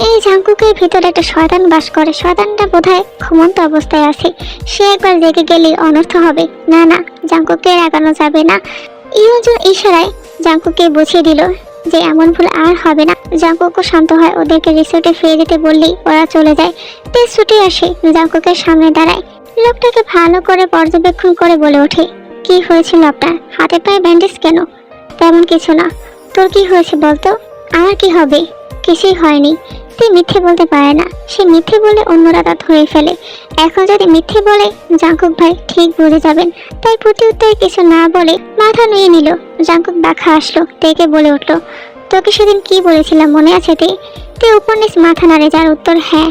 এই জাঙ্কুকের ভিতরে একটা শয়তান বাস করে। শয়তানটা বোধহয় ঘুমন্ত অবস্থায় আছে। সে একবার রেগে গেলে অনর্থ হবে। না না, জাঙ্কুককে রাগানো যাবে না। ইউজন ইশারায় জাঙ্কুককে বুঝিয়ে দিল যে এমন ভুল আর হবে না। জাঙ্কুকও শান্ত হয়, ওদেরকে রিসোর্টে ফিরে যেতে বললেই ওরা চলে যায়। তে ছুটে আসে, জাঙ্কুকের সামনে দাঁড়ায়, লোকটাকে ভালো করে পর্যবেক্ষণ করে বলে ওঠে, কি হয়েছিল আপনার? হাতে পায়ে ব্যান্ডেজ কেন? তেমন কিছু না। তোর কি হয়েছে বলতো? আমার কি হবে? কিছুই হয়নি। তুই মিথ্যে বলতে পারে না, সে মিথ্যে বলে অন্যরা তা ধরে ফেলে। এখন যদি মিথ্যে বলে জাঙ্কুক ভাই ঠিক বুঝে যাবেন, তাই প্রতি উত্তরে কিছু না বলে মাথা নুয়ে নিল। জাঙ্কুক বাঁকা আসলো, তেকে বলে উঠলো, তোকে সেদিন কি বলেছিলাম মনে আছে? তে উপন্যাস মাথা নাড়ে, যার উত্তর হ্যাঁ।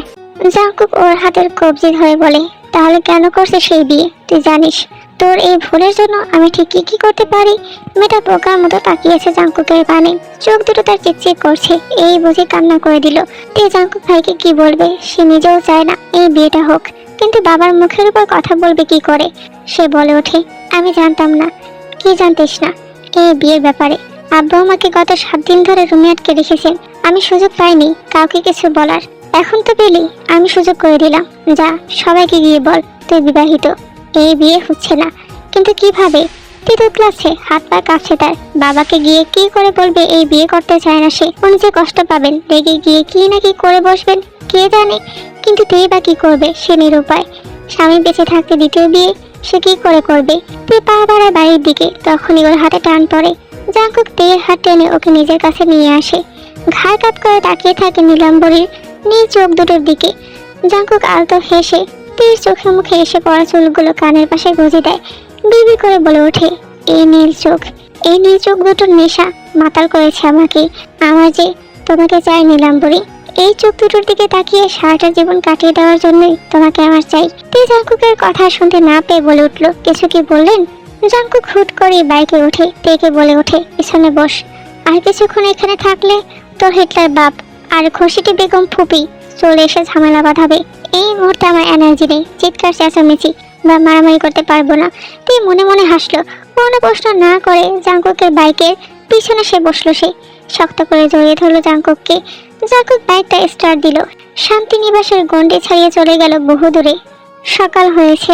জাঙ্কুক ওর হাতের কবজি ধরে বলে, তাহলে কেন করছে সেই বিয়ে? তুই জানিস তোর এই ভুলের জন্য আমি ঠিক কি কি করতে পারি? মেয়েটা পোকার মতো তাকিয়েছে জাঙ্কুকের পানে, চোখ দুটো তার চিকচিক করছে। এই বুঝে কান্না করে দিল। তে জাঙ্কুক ভাইকে কি বলবে? সে নিজেও চায় না এই বিয়েটা হোক, কিন্তু বাবার মুখের উপর কথা বলবে কি করে? সে বলে ওঠে, আমি জানতাম না। কি জানতিস না এই বিয়ের ব্যাপারে? আব্বু আমাকে গত 7 দিন ধরে রুমে আটকে রেখেছেন, আমি সুযোগ পাইনি কাউকে কিছু বলার। এখন তো পেলি, আমি সুযোগ করে দিলাম। যা, সবাইকে গিয়ে বল তুই বিবাহিত, এই বিয়ে হচ্ছে না। কিন্তু কিভাবে? তিতুত লাগছে, হাত পা কাঁপছে তার। বাবাকে গিয়ে কি করে বলবে এই বিয়ে করতে চায় না সে? উনি যে কষ্ট পাবেন, রেগে গিয়ে কি না কি করে বসবেন কে জানে। কিন্তু তুই বা কি করবে? সে নিরুপায়। স্বামী বেঁচে থাকতে দ্বিতীয় বিয়ে সে কি করে করবে? তুই পা বাড়ায় বাড়ির দিকে, তখনই ওর হাতে টান পড়ে। জাঙ্কুক তেয়ের হাত টেনে ওকে নিজের কাছে নিয়ে আসে। ঘাড় কাত করে তাকিয়ে থাকে নীলাম্বরীর নীল চোখ দুটোর দিকে। জাঙ্কুক আলতো হেসে তের চোখে মুখে এসে পড়া চুলগুলো কানের পাশে গুঁজে দেয়। বিবি করে বলে ওঠে, এই নীল চোখ, এই নীল চোখ দুটোর নেশা মাতাল করেছে আমাকে। আমার যে তোমাকে চাই নীলাম্বরী, এই চোখ দুটোর দিকে তাকিয়ে সারাটা জীবন কাটিয়ে দেওয়ার জন্যই তোমাকে আমার চাই। তে জাঙ্কুকের কথা শুনতে না পেয়ে বলে উঠল, কিছু কি বললেন? জাঙ্কুক হুট করে বাইকে ওঠে, তেকে বলে ওঠে, পিছনে বস। আর কিছুক্ষণ এখানে থাকলে তোর হিটলার বাপ আর খুশিটি বেগম ফুপি চলে এসে ঝামেলা বাঁধাবে। এই মুহূর্তে আমার এনার্জি নেই, চিৎকার চেঁচামেচি বা মারামারি করতে পারবো না। তে মনে মনে হাসলো। কোনো প্রশ্ন না করে জাঙ্কুকের বাইকের পিছনে সে বসলো। সে শক্ত করে জড়িয়ে ধরলো জাঙ্কুককে। জাঙ্কুক বাইকটা স্টার্ট দিল। শান্তিনিবাসের গণ্ডি ছাড়িয়ে চলে গেল বহু দূরে। সকাল হয়েছে,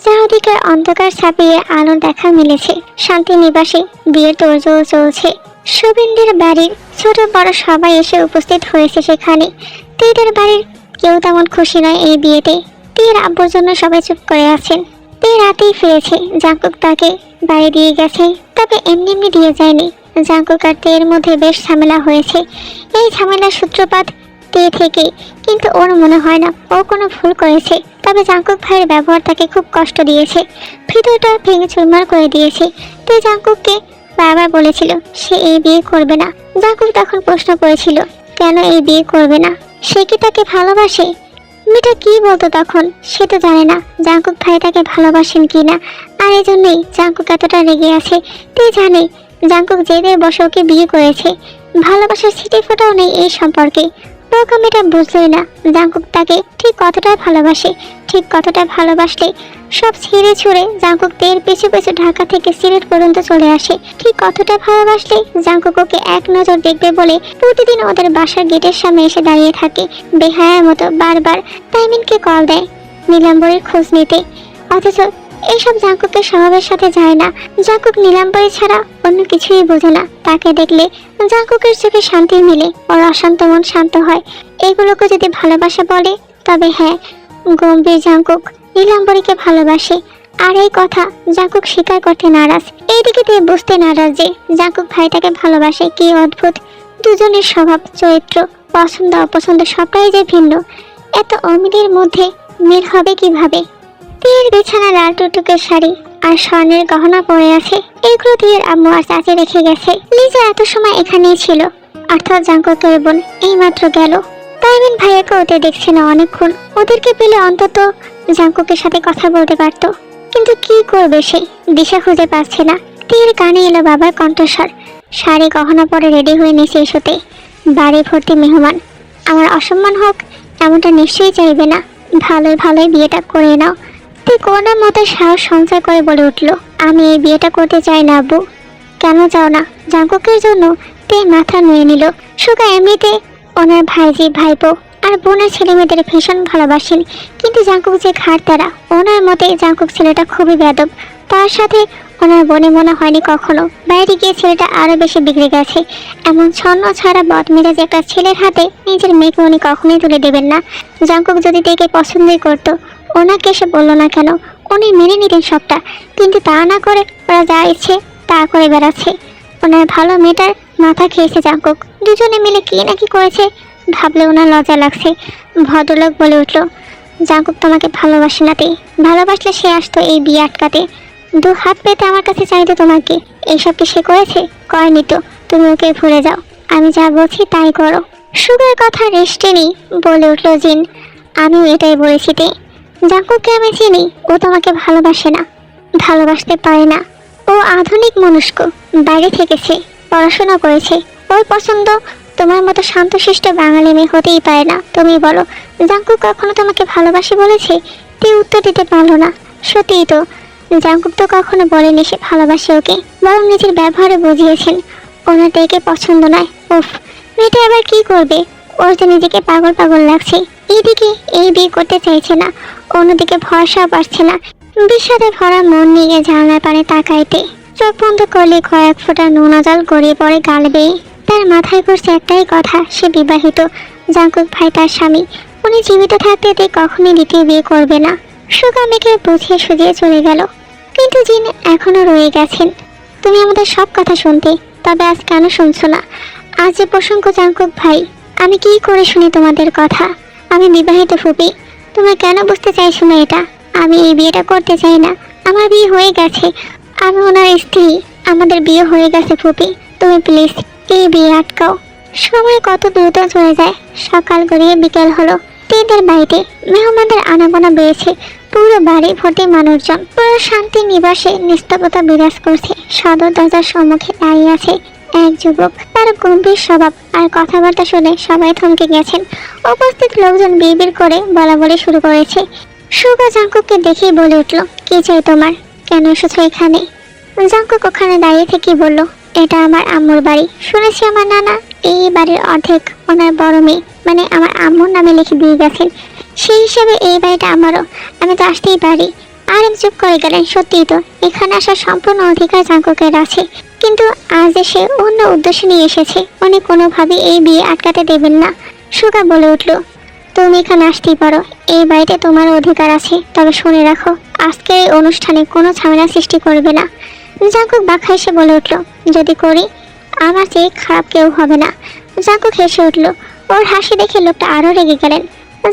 চারদিকে অন্ধকার ছাপিয়ে আলোর দেখা মিলেছে। শান্তি নিবাসে বিয়ের তোড়জোড় চলছে। শুভেন্দ্রের বাড়ির ছোট বড় সবাই এসে উপস্থিত হয়েছে সেখানে। তীরের বাড়ির কেউ তেমন খুশি নয় এই বিয়েতে। তীর আব্বুর জন্য সবাই চুপ করে আছেন। তে রাতেই ফিরেছে। জাঙ্কুক তাকে বাড়ি দিয়ে গেছে, তবে এমনি এমনি দিয়ে যায়নি। জাঙ্কুক আর তের মধ্যে বেশ ঝামেলা হয়েছে। এই ঝামেলার সূত্রপাত তে থেকে, কিন্তু ওর মনে হয় না ও কোনো ভুল করেছে। তবে জাঙ্কুক ভাইয়ের ব্যবহার তাকে খুব কষ্ট দিয়েছে, ভিতরটা ভেঙে চুরমার করে দিয়েছে। তে জাঙ্কুককে বারবার বলেছিল সে এই বিয়ে করবে না। জাঙ্কুক তখন প্রশ্ন করেছিল কেন এই বিয়ে করবে না, সে কি তাকে ভালোবাসে? মেয়েটা কি বলতো তখন সে তো জানে না জাঙ্কুক ভাই তাকে ভালোবাসেন কিনা, আর এই জন্যই জাঙ্কুক এতটা রেগে আছে। তে জানে জাঙ্কুক জেদের বসে ওকে বিয়ে করেছে, ভালোবাসার ছিটে ফোটাও নেই এই সম্পর্কে। বোকা মেয়েটা বুঝলই না জাঙ্কুক তাকে ঠিক কতটা ভালোবাসে। ঠিক কতটা ভালোবাসলে সব ছেড়ে ছুড়ে জাঙ্কুক তের পিছু পিছু ঢাকা থেকে সিলেট পর্যন্ত চলে আসে। ঠিক কতটা ভালোবাসলে জাঙ্কুক ওকে এক নজর দেখবে বলে প্রতিদিন ওদের বাসার গেটের সামনে এসে দাঁড়িয়ে থাকে বেহায়ার মতো। বারবার তাইমিনকে কল দেয় নীলাম্বরীর খোঁজ নিতে, অথচ এইসব জাঙ্কুকের স্বভাবের সাথে যায় না। জাঙ্কুক নীলাম্বরী ছাড়া অন্য কিছুই বোঝে না। তাকে দেখলে জাঙ্কুকের চোখে শান্তি মিলে, ওর অশান্ত মন শান্ত হয়। এগুলোকে যদি ভালোবাসা বলে তবে হ্যাঁ, গম্ভীর জাঙ্কুক নীলাম্বরীকে ভালোবাসে, আর এই কথা জাঙ্কুক স্বীকার করতে নারাজ। এইদিকে তে বুঝতে নারাজ যে জাঙ্কুক ভাইটাকে ভালোবাসে। কি অদ্ভুত, দুজনের স্বভাব চরিত্র পছন্দ অপছন্দ সবটাই যে ভিন্ন। এত অমিলের মধ্যে মিল হবে কিভাবে? তীর বিছানা লাল টুকটুকের শাড়ি আর স্বর্ণের গহনা পরে আছে। এগুলো তীর আম্মু আর চাচি রেখে গেছে। লিজা এত সময় এখানেই ছিল, অর্থাৎ জাঙ্কুকের বোন এইমাত্র গেল। তাইমিন ভাইয়াকে ওদের দেখছে না অনেকক্ষণ। ওদেরকে পেলে অন্তত জাঙ্কুকের সাথে কথা বলতে পারত, কিন্তু কি করবে সে দিশা খুঁজে পাচ্ছে না। তীর কানে এলো বাবার কণ্ঠস্বর, শাড়ি গহনা পরে রেডি হয়ে নিচে এসোতে। বাড়ি ভর্তি মেহমান, আমার অসম্মান হোক এমনটা নিশ্চয়ই চাইবে না। ভালোই ভালোই বিয়েটা করে নাও। তুই কোনো মতো সাহস সঞ্চয় করে বলে উঠল, আমি এই বিয়েটা করতে চাই না আব্বু। কেন চাও না? জাঙ্কুকের জন্য। তে মাথা নুয়ে নিল। সুগা এমনিতে ওনার ভাইজি ভাইপো আর বোনের ছেলে মেয়েদের ভীষণ ভালোবাসেন, কিন্তু জাঙ্কুক যে ঘাট তারা। ওনার মতে জাঙ্কুক ছেলেটা খুবই বেয়াদব। তার সাথে ওনার বোনে মনে হয়নি কখনো। বাইরে গিয়ে ছেলেটা আরো বেশি বিগড়ে গেছে। এমন ছন্ন ছাড়া বদমেজাজ একটা ছেলের হাতে নিজের মেয়েকে উনি কখনোই তুলে দেবেন না। জাঙ্কুক যদি দেখে পছন্দই করতো ওনাকে এসে বললো না কেন, উনি মেনে নিতেন সবটা। কিন্তু তা না করে ওরা যা ইচ্ছে তা করে বেড়াচ্ছে। ওনার ভালো মেয়েটার মাথা খেয়েছে জাঙ্কুক। দুজনে মিলে কি নাকি করেছে ভাবলে ওনার লজ্জা লাগছে। ভদ্রলোক বলে উঠল, জাঙ্কুক তোমাকে ভালোবাসে না। তে ভালোবাসলে সে আসতো এই বিয়ে আটকাতে, দু হাত পেতে আমার কাছে চাইতো তোমাকে। এইসব কি সে করেছে? করেনি তো। তুমি ওকে ভুলে যাও, আমি যা বলছি তাই করো। সুগার কথা রেস্টে নেই বলে উঠল জিন, আমিও এটাই বলেছি। তে জাঙ্কুককে আমি চিনি, ও তোমাকে ভালোবাসে না, ভালোবাসতে পারে না। ও আধুনিক মনস্ক, বাইরে থেকেছে, পড়াশোনা করেছে। ওর পছন্দ তোমার মতো শান্তশিষ্ট বাঙালি মেয়ে হতেই পারে না। তুমি বলো জাঙ্কুক কখনো তোমাকে ভালোবাসে বলেছে? তে উত্তর দিতে পারলো না। সত্যিই তো, জাঙ্কুক তো কখনো বলেনি সে ভালোবাসে ওকে, বরং নিজের ব্যবহারে বুঝিয়েছেন ওনার তেকে পছন্দ নয়। উফ, মেয়েটা আবার কি করবে? ওর যে নিজেকে পাগল পাগল লাগছে। এইদিকে এই বিয়ে করতে চাইছে না, অন্যদিকে ভরসাও পাচ্ছে না। বিষাদে ভরা মন নিয়ে জানলার পানে তাকাইতে চোখ বন্ধ করলে কয়েক ফোঁটা নোনা জল গড়িয়ে পড়ে গাল বেয়ে। তার মাথায় ঘুরছে একটাই কথা, সে বিবাহিত। জাঙ্কুক ভাই তার স্বামী, উনি জীবিত থাকতে তে কখনই দ্বিতীয় বিয়ে করবে না। সুগা মেয়েকে বুঝিয়ে সুঝিয়ে চলে গেল, কিন্তু জিন এখনো রয়ে গেছেন। তুমি আমাদের সব কথা শুনতে, তবে আজ কেন শুনছো না? আজ যে প্রসঙ্গ জাঙ্কুক ভাই, আমি কি করে শুনি তোমাদের কথা? আমি বিবাহিত ফুপি, তোমরা কেন বুঝতে চাইছো না এটা? আমি এই বিয়েটা করতে চাই না। আমার বিয়ে হয়ে গেছে, আমি ওনার স্ত্রী, আমাদের বিয়ে হয়ে গেছে ফুপি। তুমি প্লিজ এই বিয়ে আটকাও। সময় কত দ্রুত চলে যায়। সকাল গড়িয়ে বিকেল হলো। তেদের বাড়িতে মেহমানদের আনাগোনা বেড়েছে। পুরো বাড়ি ভর্তি মানুষজন। পুরো শান্তি নিবাসে নিস্তব্ধতা বিরাজ করছে। সদর দরজার সম্মুখে দাঁড়িয়ে আছে এক যুবক। তার গম্ভীর স্বভাব আর কথাবার্তা শুনে সবাই থমকে গেছেন। উপস্থিত লোকজন বিড়বিড় করে বলা বলে শুরু করেছে। সুগা জাঙ্কুককে দেখেই বলে উঠল, কি চাই তোমার? কেন এসেছো এখানে? জাঙ্কুক ওখানে দাঁড়িয়ে থেকে বলল, এটা আমার আম্মুর বাড়ি। শুনেছি আমার নানা এই বাড়ির অর্ধেক ওনার বড় মেয়ে, মানে আমার আম্মুর নামে লিখে দিয়ে গেছেন। সেই হিসেবে এই বাড়িটা আমারও, আমি তো আসতেই পারি। আরিফ চুপ করে গেলেন। সত্যিই তো এখানে আসার সম্পূর্ণ অধিকার জাঙ্কুকের আছে, কিন্তু আজ সে অন্য উদ্দেশ্য নিয়ে এসেছে। উনি কোনোভাবেই এই বিয়ে আটকাতে দেবেন না। সুগা বলে উঠল, তুমি এখানে আসতেই পারো, এই বাড়িতে তোমার অধিকার আছে, তবে শুনে রাখো আজকের এই অনুষ্ঠানে কোনো ঝামেলা সৃষ্টি করবে না। জাঙ্কুক বাঁকা হেসে বলে উঠল, যদি করি আমার চেয়ে খারাপ কেউ হবে না। জাঙ্কুক হেসে উঠল। ওর হাসি দেখে লোকটা আরো রেগে গেলেন।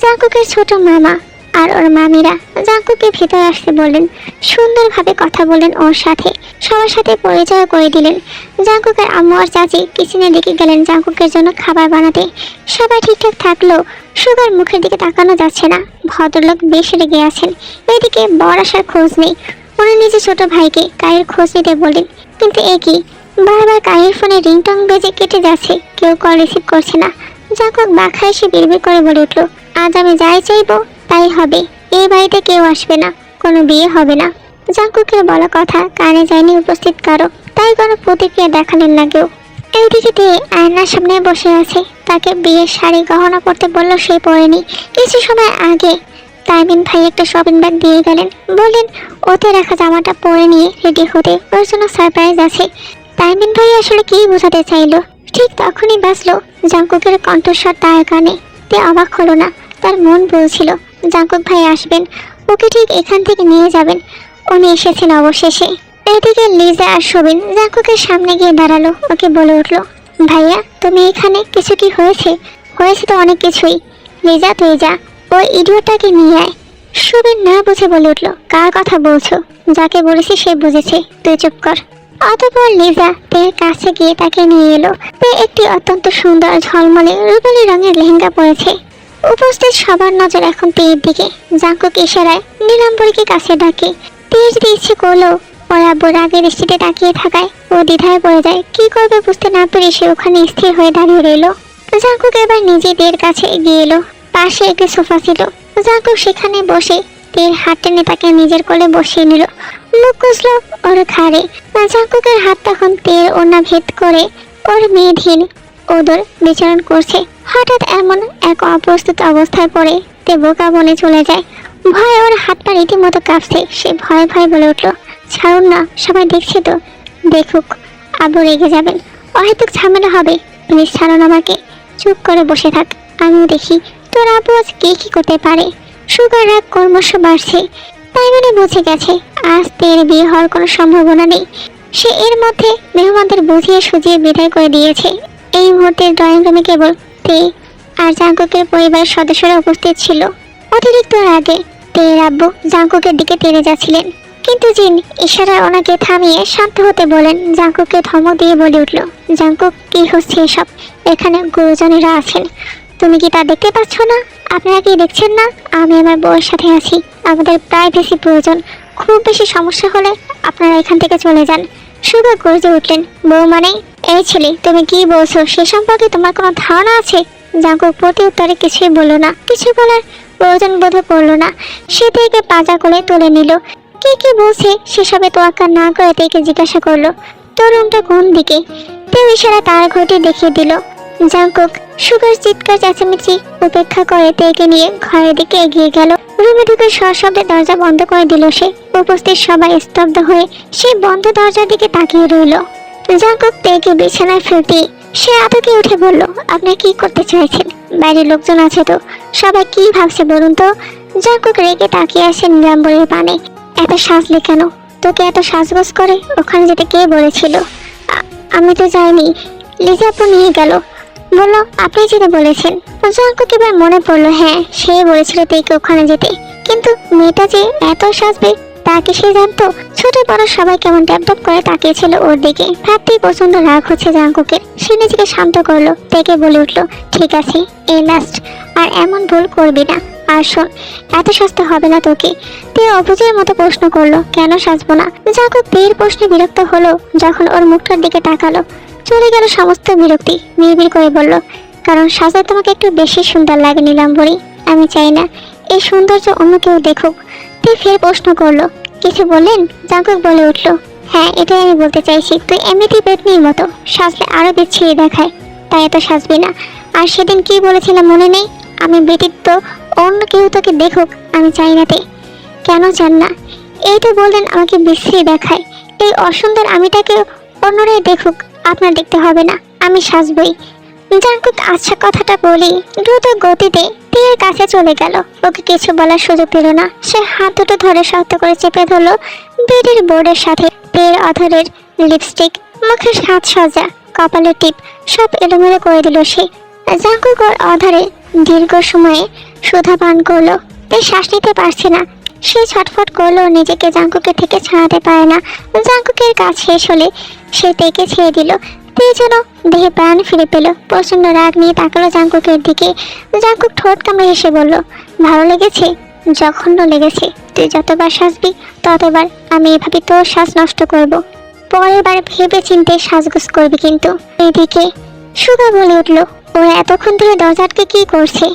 জাঙ্কুকের ছোট মামা আর ওর মামিরা জাঙ্কুককে ভিতরে আসতে বললেন। সুন্দরভাবে কথা বললেন ওর সাথে, সবার সাথে পরিচয় করে দিলেন। জাঙ্কুকের আম্মু আর চাচি কিচেনের দিকে গেলেন জাঙ্কুকের জন্য খাবার বানাতে। সবাই ঠিকঠাক থাকলেও সুগার মুখের দিকে তাকানো যাচ্ছে না। ভদ্রলোক বেশ রেগে আছেন। এদিকে বর আসার খোঁজ নেই। উনি নিজে ছোট ভাইকে কায়ের খোঁজ নিতে বললেন, কিন্তু এ কি, বারবার কায়ের ফোনে রিংটং বেজে কেটে যাচ্ছে, কেউ কল রিসিভ করছে না। জাঙ্কুক বাঁকা এসে বিড়বিড় করে বলে উঠল, আজ আমি যাই চাইবো তাই হবে, এই বাড়িতে কেউ আসবে না, কোনো বিয়ে হবে না। জাঙ্কুকের বলা কথা কানে যায়নি উপস্থিত কারো, তাই কোনো প্রতিক্রিয়া দেখালেন না কেউ। এইদিকে দিয়ে আয়নার সামনে বসে আছে। তাকে বিয়ের শাড়ি গহনা পরতে বললো, সে পরেনি। কিছু সময় আগে তাইমিন ভাই একটা শপিং ব্যাগ দিয়ে গেলেন, বললেন ওতে রাখা জামাটা পরে নিয়ে রেডি হতে, ওর জন্য সারপ্রাইজ আছে। তাইমিন ভাই আসলে কি বোঝাতে চাইলো, ঠিক তখনই বাজলো জাঙ্কুকের কণ্ঠস্বর তার কানে। তে অবাক হলো না, তার মন বলছিল জাঙ্কুক ভাই আসবেন, ওকে ঠিক এখান থেকে নিয়ে যাবেন। উনি এসেছেন অবশেষে। এদিকে লিজা আর সবিন জাঙ্কুকের সামনে গিয়ে দাঁড়ালো। ওকে বলে উঠলো, ভাইয়া তুমি এখানে, কিছু কি হয়েছে? হয়েছে তো অনেক কিছুই। লিজা তুই যা, ওই ইডিয়টটাকে নিয়ে আয়। সবিন না বুঝে বলে উঠলো, কার কথা বলছো? যাকে বলেছি সে বুঝেছে, তুই চুপ কর। অতঃপর লিজা তের কাছে গিয়ে তাকে নিয়ে এলো। তে একটি অত্যন্ত সুন্দর ঝলমলে রুপালি রঙের লেহেঙ্গা পরেছে। উপস্থিত সবার নজর এখন তের দিকে। জাঙ্কুক ইশারায় নীলাম্বরীকে কাছে ডাকে। তের যদি ইচ্ছে করলো ওর আব্বু রাগের দৃষ্টিতে তাকিয়ে থাকায় ও দ্বিধায় পড়ে যায়। কি করবে বুঝতে না পেরে সে ওখানে স্থির হয়ে দাঁড়িয়ে রইল। জাঙ্কুক এবার নিজেদের কাছে এগিয়ে এলো। পাশে একটি সোফা ছিল। জাঙ্কুক সেখানে বসে তের হাত টেনে তাকে নিজের কোলে বসিয়ে নিল। মুখ কুচলো ওর ঘাড়ে। জাঙ্কুকের হাত তখন তের ওড়না ভেদ করে ওর মেয়েধীন ওদর বিচরণ করছে। হঠাৎ এমন এক অপ্রস্তুত অবস্থায় পড়ে তে বোকা বনে চলে যায়। ভয় ওর হাত পা রীতিমতো কাঁপছে। সে ভয়ে ভয়ে বলে উঠল, ছাড়ুন না, সবাই দেখছে তো। দেখুক, আব্বু রেগে যাবেন, অহেতুক ঝামেলা হবে, প্লিজ ছাড়ুন আমাকে। চুপ করে বসে থাক, আমিও দেখি তোর আব্বু আজ কি করতে পারে। সুগার রাগ ক্রমশ বাড়ছে। তাই মানে বুঝে গেছে আজ তের বিয়ে হওয়ার কোনো সম্ভাবনা নেই। সে এর মধ্যে মেহমানদের বুঝিয়ে সুজিয়ে বিদায় করে দিয়েছে। এই মুহূর্তে ড্রয়িং রুমে কেবল তে আর জাঙ্কুকের পরিবারের সদস্যরা উপস্থিত ছিল। অতিরিক্ত রাগে তের আব্বু জাঙ্কুকের দিকে তেড়ে যাচ্ছিলেন, কিন্তু জিন ইশারায় ওনাকে থামিয়ে শান্ত হতে বলেন। জাঙ্কুককে ধমক দিয়ে বলে উঠল, জাঙ্কুক কি হচ্ছে এসব? এখানে গুরুজনেরা আছেন, তুমি কি তা দেখতে পাচ্ছ না? আপনারা কি দেখছেন না আমি আমার বউয়ের সাথে আছি? আমাদের প্রাইভেসি প্রয়োজন, খুব বেশি সমস্যা হলে আপনারা এখান থেকে চলে যান। সুগা গর্জে উঠলেন, বউ মানে? এই ছেলে, তুমি কি বলছো সে সম্পর্কে তোমার কোনো ধারণা আছে? জাঙ্কুক প্রতি উত্তরে কিছুই বললো না, কিছু বলার প্রয়োজন বোধ করলো না। সে তেকে পাজা করে তুলে নিল। কি বলছে সেসবে তোয়াক্কা না করে তেকে জিজ্ঞাসা করলো, তোর রুমটা কোন দিকে? তেও ইশারা তার ঘরটি দেখিয়ে দিল। জাঙ্কুক সুগার চিৎকার চেঁচামেচি উপেক্ষা করে তেকে নিয়ে ঘরের দিকে এগিয়ে গেল। রুমে ঢুকে সশব্দে দরজা বন্ধ করে দিল সে। উপস্থিত সবাই স্তব্ধ হয়ে সে বন্ধ দরজার দিকে তাকিয়ে রইল। জাঙ্কুক তেকে বিছানায় ফেলতে সে আতকে উঠে বলল, আপনি কি করতে চাইছেন? বাইরের লোকজন আছে তো, সবাই কি ভাবছে বলুন তো? জাঙ্কুক রেগে তাকিয়ে আসে নীলাম্বরের পানে। এত সাজলে কেন? তোকে এত সাজগোজ করে ওখানে যেতে কে বলেছিল? আমি তো যাইনি, লিজা আপু নিয়ে গেল, বললো আপনি যেতে বলেছেন। জাঙ্কুক এবার মনে পড়লো, হ্যাঁ সে বলেছিল তেকে ওখানে যেতে, কিন্তু মেয়েটা যে এত সাজবে তা কি সে জানতো? ছোট বড় সবাই কেমন ড্যাপ করে তাকিয়েছিল ওর দিকে। ভাবতেই প্রচন্ড রাগ হচ্ছে জাঙ্কুকের। সে নিজেকে শান্ত করলো। তেকে বলে উঠলো, ঠিক আছে এই লাস্ট, আর এমন ভুল করবি না। আর শোন, এত সস্তা হবে না তোকে। তে অবুঝের মতো প্রশ্ন করলো, কেন সাজবো না? জাঙ্কুক তের প্রশ্নে বিরক্ত হলো। যখন ওর মুখটার দিকে তাকালো চলে গেল সমস্ত বিরক্তি। নির্বিড় করে বলল, কারণ সাজায় তোমাকে একটু বেশি সুন্দর লাগে নীলাম্বরী। আমি চাই না এই সৌন্দর্য অন্য কেউ দেখুক। তে ফের প্রশ্ন করলো, কিছু বললেন? জাঙ্কুক বলে উঠলো, হ্যাঁ এটাই আমি বলতে চাইছি, তুই এমনিতেই পেতনির মতো, সাজলে আরো বিচ্ছিরি দেখায়, তাই এত সাজবি না। আর সেদিন কি বলেছিলাম মনে নেই? আমি ব্যতীত অন্য কেউ তোকে দেখুক আমি চাই না। তে কেন চান না? এই তো বললেন আমাকে বিশ্রী দেখায়, এই অসুন্দর আমিটাকে অন্যরাই দেখুক, আপনার দেখতে হবে না, আমি সাজবই। জাঙ্কুক আচ্ছা কথাটা বলি দ্রুত গতিতে তীরের কাছে চলে গেল। ওকে কিছু বলার সুযোগ পেল না। সে হাত দুটো ধরে শক্ত করে চেপে ধরলো বেডের বোর্ডের সাথে। তীর অধরের লিপস্টিক, মুখের সাজসজ্জা, কপালের টিপ সব এলোমেলো করে দিল সে। জাঙ্কুক ওর অধরে দীর্ঘ সময়ে সুধা পান করলো। তে শ্বাস নিতে পারছে না। সে ছটফট করলো, নিজেকে জাঙ্কুকের থেকে ছাড়াতে পারে না। জাঙ্কুকের কাজ শেষ হলে সে তেকে ছেড়ে দিল। তে যেন দেহে প্রাণ ফিরে পেল। প্রচন্ড রাগ নিয়ে তাকালো জাঙ্কুকের দিকে। জাঙ্কুক ঠোঁট কামড়ে হেসে বলল, ভালো লেগেছে? জঘন্য লেগেছে। তুই যতবার সাজবি ততবার আমি এভাবে তোর শ্বাস নষ্ট করব। পরের বার ভেবে চিন্তে সাজগোজ করবি কিন্তু। এদিকে সুগা বলে উঠল, ওরা এতক্ষণ ধরে দরজাটকে কি করছে?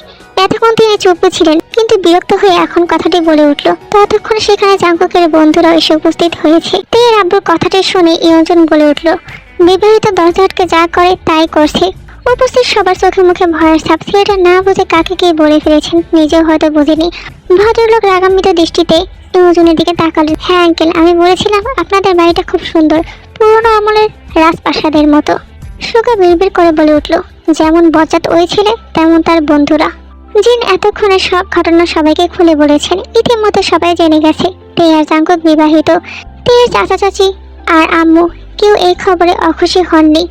এতক্ষণ তিনি চুপ ছিলেন, কিন্তু বিরক্ত হয়ে এখন কথাটি বলে উঠল। ততক্ষণ সেখানে জাঙ্কুকের বন্ধুরাও এসে উপস্থিত হয়েছে। তের আব্বুর কথাটি শুনে ইয়ঞ্জন বলে উঠল, বিবাহিত দরজাটকে যা করে তাই করছে। উপস্থিত সবার চোখে মুখে ভয়ের ছাপ। সেটা না বুঝে কাকে কে বলে ফেলেছেন নিজেও হয়তো বুঝেনি। ভদ্রলোক রাগান্বিত দৃষ্টিতে ইয়ঞ্জনের দিকে তাকালেন। হ্যাঁ আঙ্কেল, আমি বলেছিলাম আপনাদের বাড়িটা খুব সুন্দর, পুরনো আমলের রাজপ্রাসাদের মতো। সুগা বিড়বিড় করে বলে উঠল, যেমন বজ্জাত ওই ছেলে তেমন তার বন্ধুরা। জিন এতক্ষণে সব ঘটনা সবাইকে খুলে বলেছেন। ইতিমধ্যে সবাই জেনে গেছে তে আর জাঙ্কুক বিবাহিত। তের চাচা চাচি আর আম্মু কেউ এই খবরে অখুশি হননি।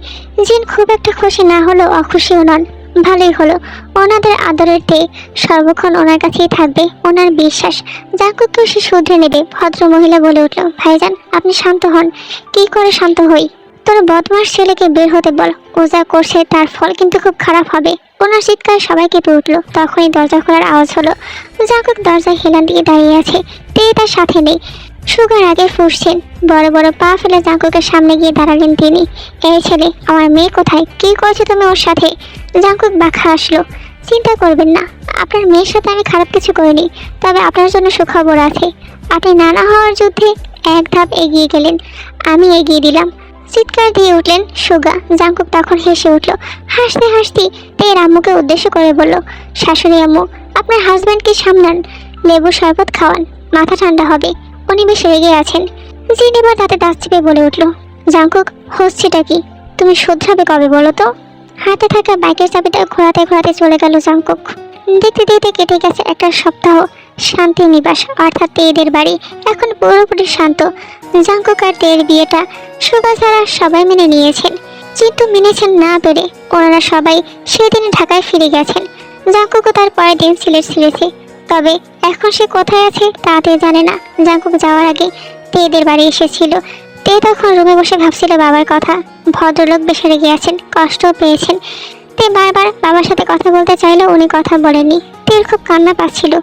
জিন খুব একটা খুশি না হলেও অখুশিও নন। ভালোই হলো, ওনাদের আদরের তে সর্বক্ষণ ওনার কাছেই থাকবে, ওনার বিশ্বাস। জাঙ্কুককেও সে শুধরে নেবে। ভদ্র মহিলা বলে উঠল, ভাইজান আপনি শান্ত হন। কি করে শান্ত হই? তোর বদমাস ছেলেকে বের হতে বল। ও যা করছে তার ফল কিন্তু খুব খারাপ হবে। ওনার চিৎকার সবাই কেঁপে উঠল। তখনই দরজা খোলার আওয়াজ হলো। জাঙ্কুক দরজায় হেলান দিয়ে দাঁড়িয়ে আছে। তে তার সাথে নেই। সুগার আগে ফুসছেন। বড় বড় পা ফেলে জাঙ্কুকের সামনে গিয়ে দাঁড়ালেন তিনি। এই ছেলে, আমার মেয়ে কোথায়? কি করছো তুমি ওর সাথে? জাঙ্কুক বাঁকা আসলো। চিন্তা করবেন না, আপনার মেয়ের সাথে আমি খারাপ কিছু করিনি। তবে আপনার জন্য সুখবর আছে। আপনি নানা হওয়ার যুদ্ধে এক ধাপ এগিয়ে গেলেন, আমি এগিয়ে দিলাম। চিৎকার দিয়ে উঠলেন সুগা। জাঙ্কুক তখন হেসে উঠল। হাসতে হাসতে তের আম্মুকে উদ্দেশ্য করে বলল, শাশুড়ি আম্মু, আপনার হাজব্যান্ডকে সামলান, লেবু শরবত খাওয়ান, মাথা ঠান্ডা হবে। উনি বেশ রেগে আছেন। জিন এবার তাতে দাঁত চেপে বলে উঠল, জাঙ্কুক হচ্ছেটা কি? তুমি শুধরাবে কবে বলো তো? হাতে থাকা বাইকের চাবিটা ঘোরাতে ঘোরাতে চলে গেল জাঙ্কুক। দেখতে দেখতে কেটে গেছে একটা সপ্তাহ। শান্তি নিবাস অর্থাৎ তেদের বাড়ি এখন পুরোপুরি শান্ত। জাঙ্কুক আর তের বিয়েটা সুগা ছাড়া সবাই মেনে নিয়েছেন, কিন্তু মেনেছেন না পেরে ওনারা সবাই সেদিন ঢাকায় ফিরে গেছেন। জাঙ্কুকও তার পরের দিন সিলেট ছেড়েছে। তবে এখন সে কোথায় আছে তা তে জানে না। জাঙ্কুক যাওয়ার আগে তেদের বাড়ি এসেছিল। তে তখন রুমে বসে ভাবছিল বাবার কথা। ভদ্রলোক বেশ রেগে আছেন, কষ্টও পেয়েছেন। তে বারবার বাবার সাথে কথা বলতে চাইলেও উনি কথা বলেননি। তের খুব কান্না পাচ্ছিল।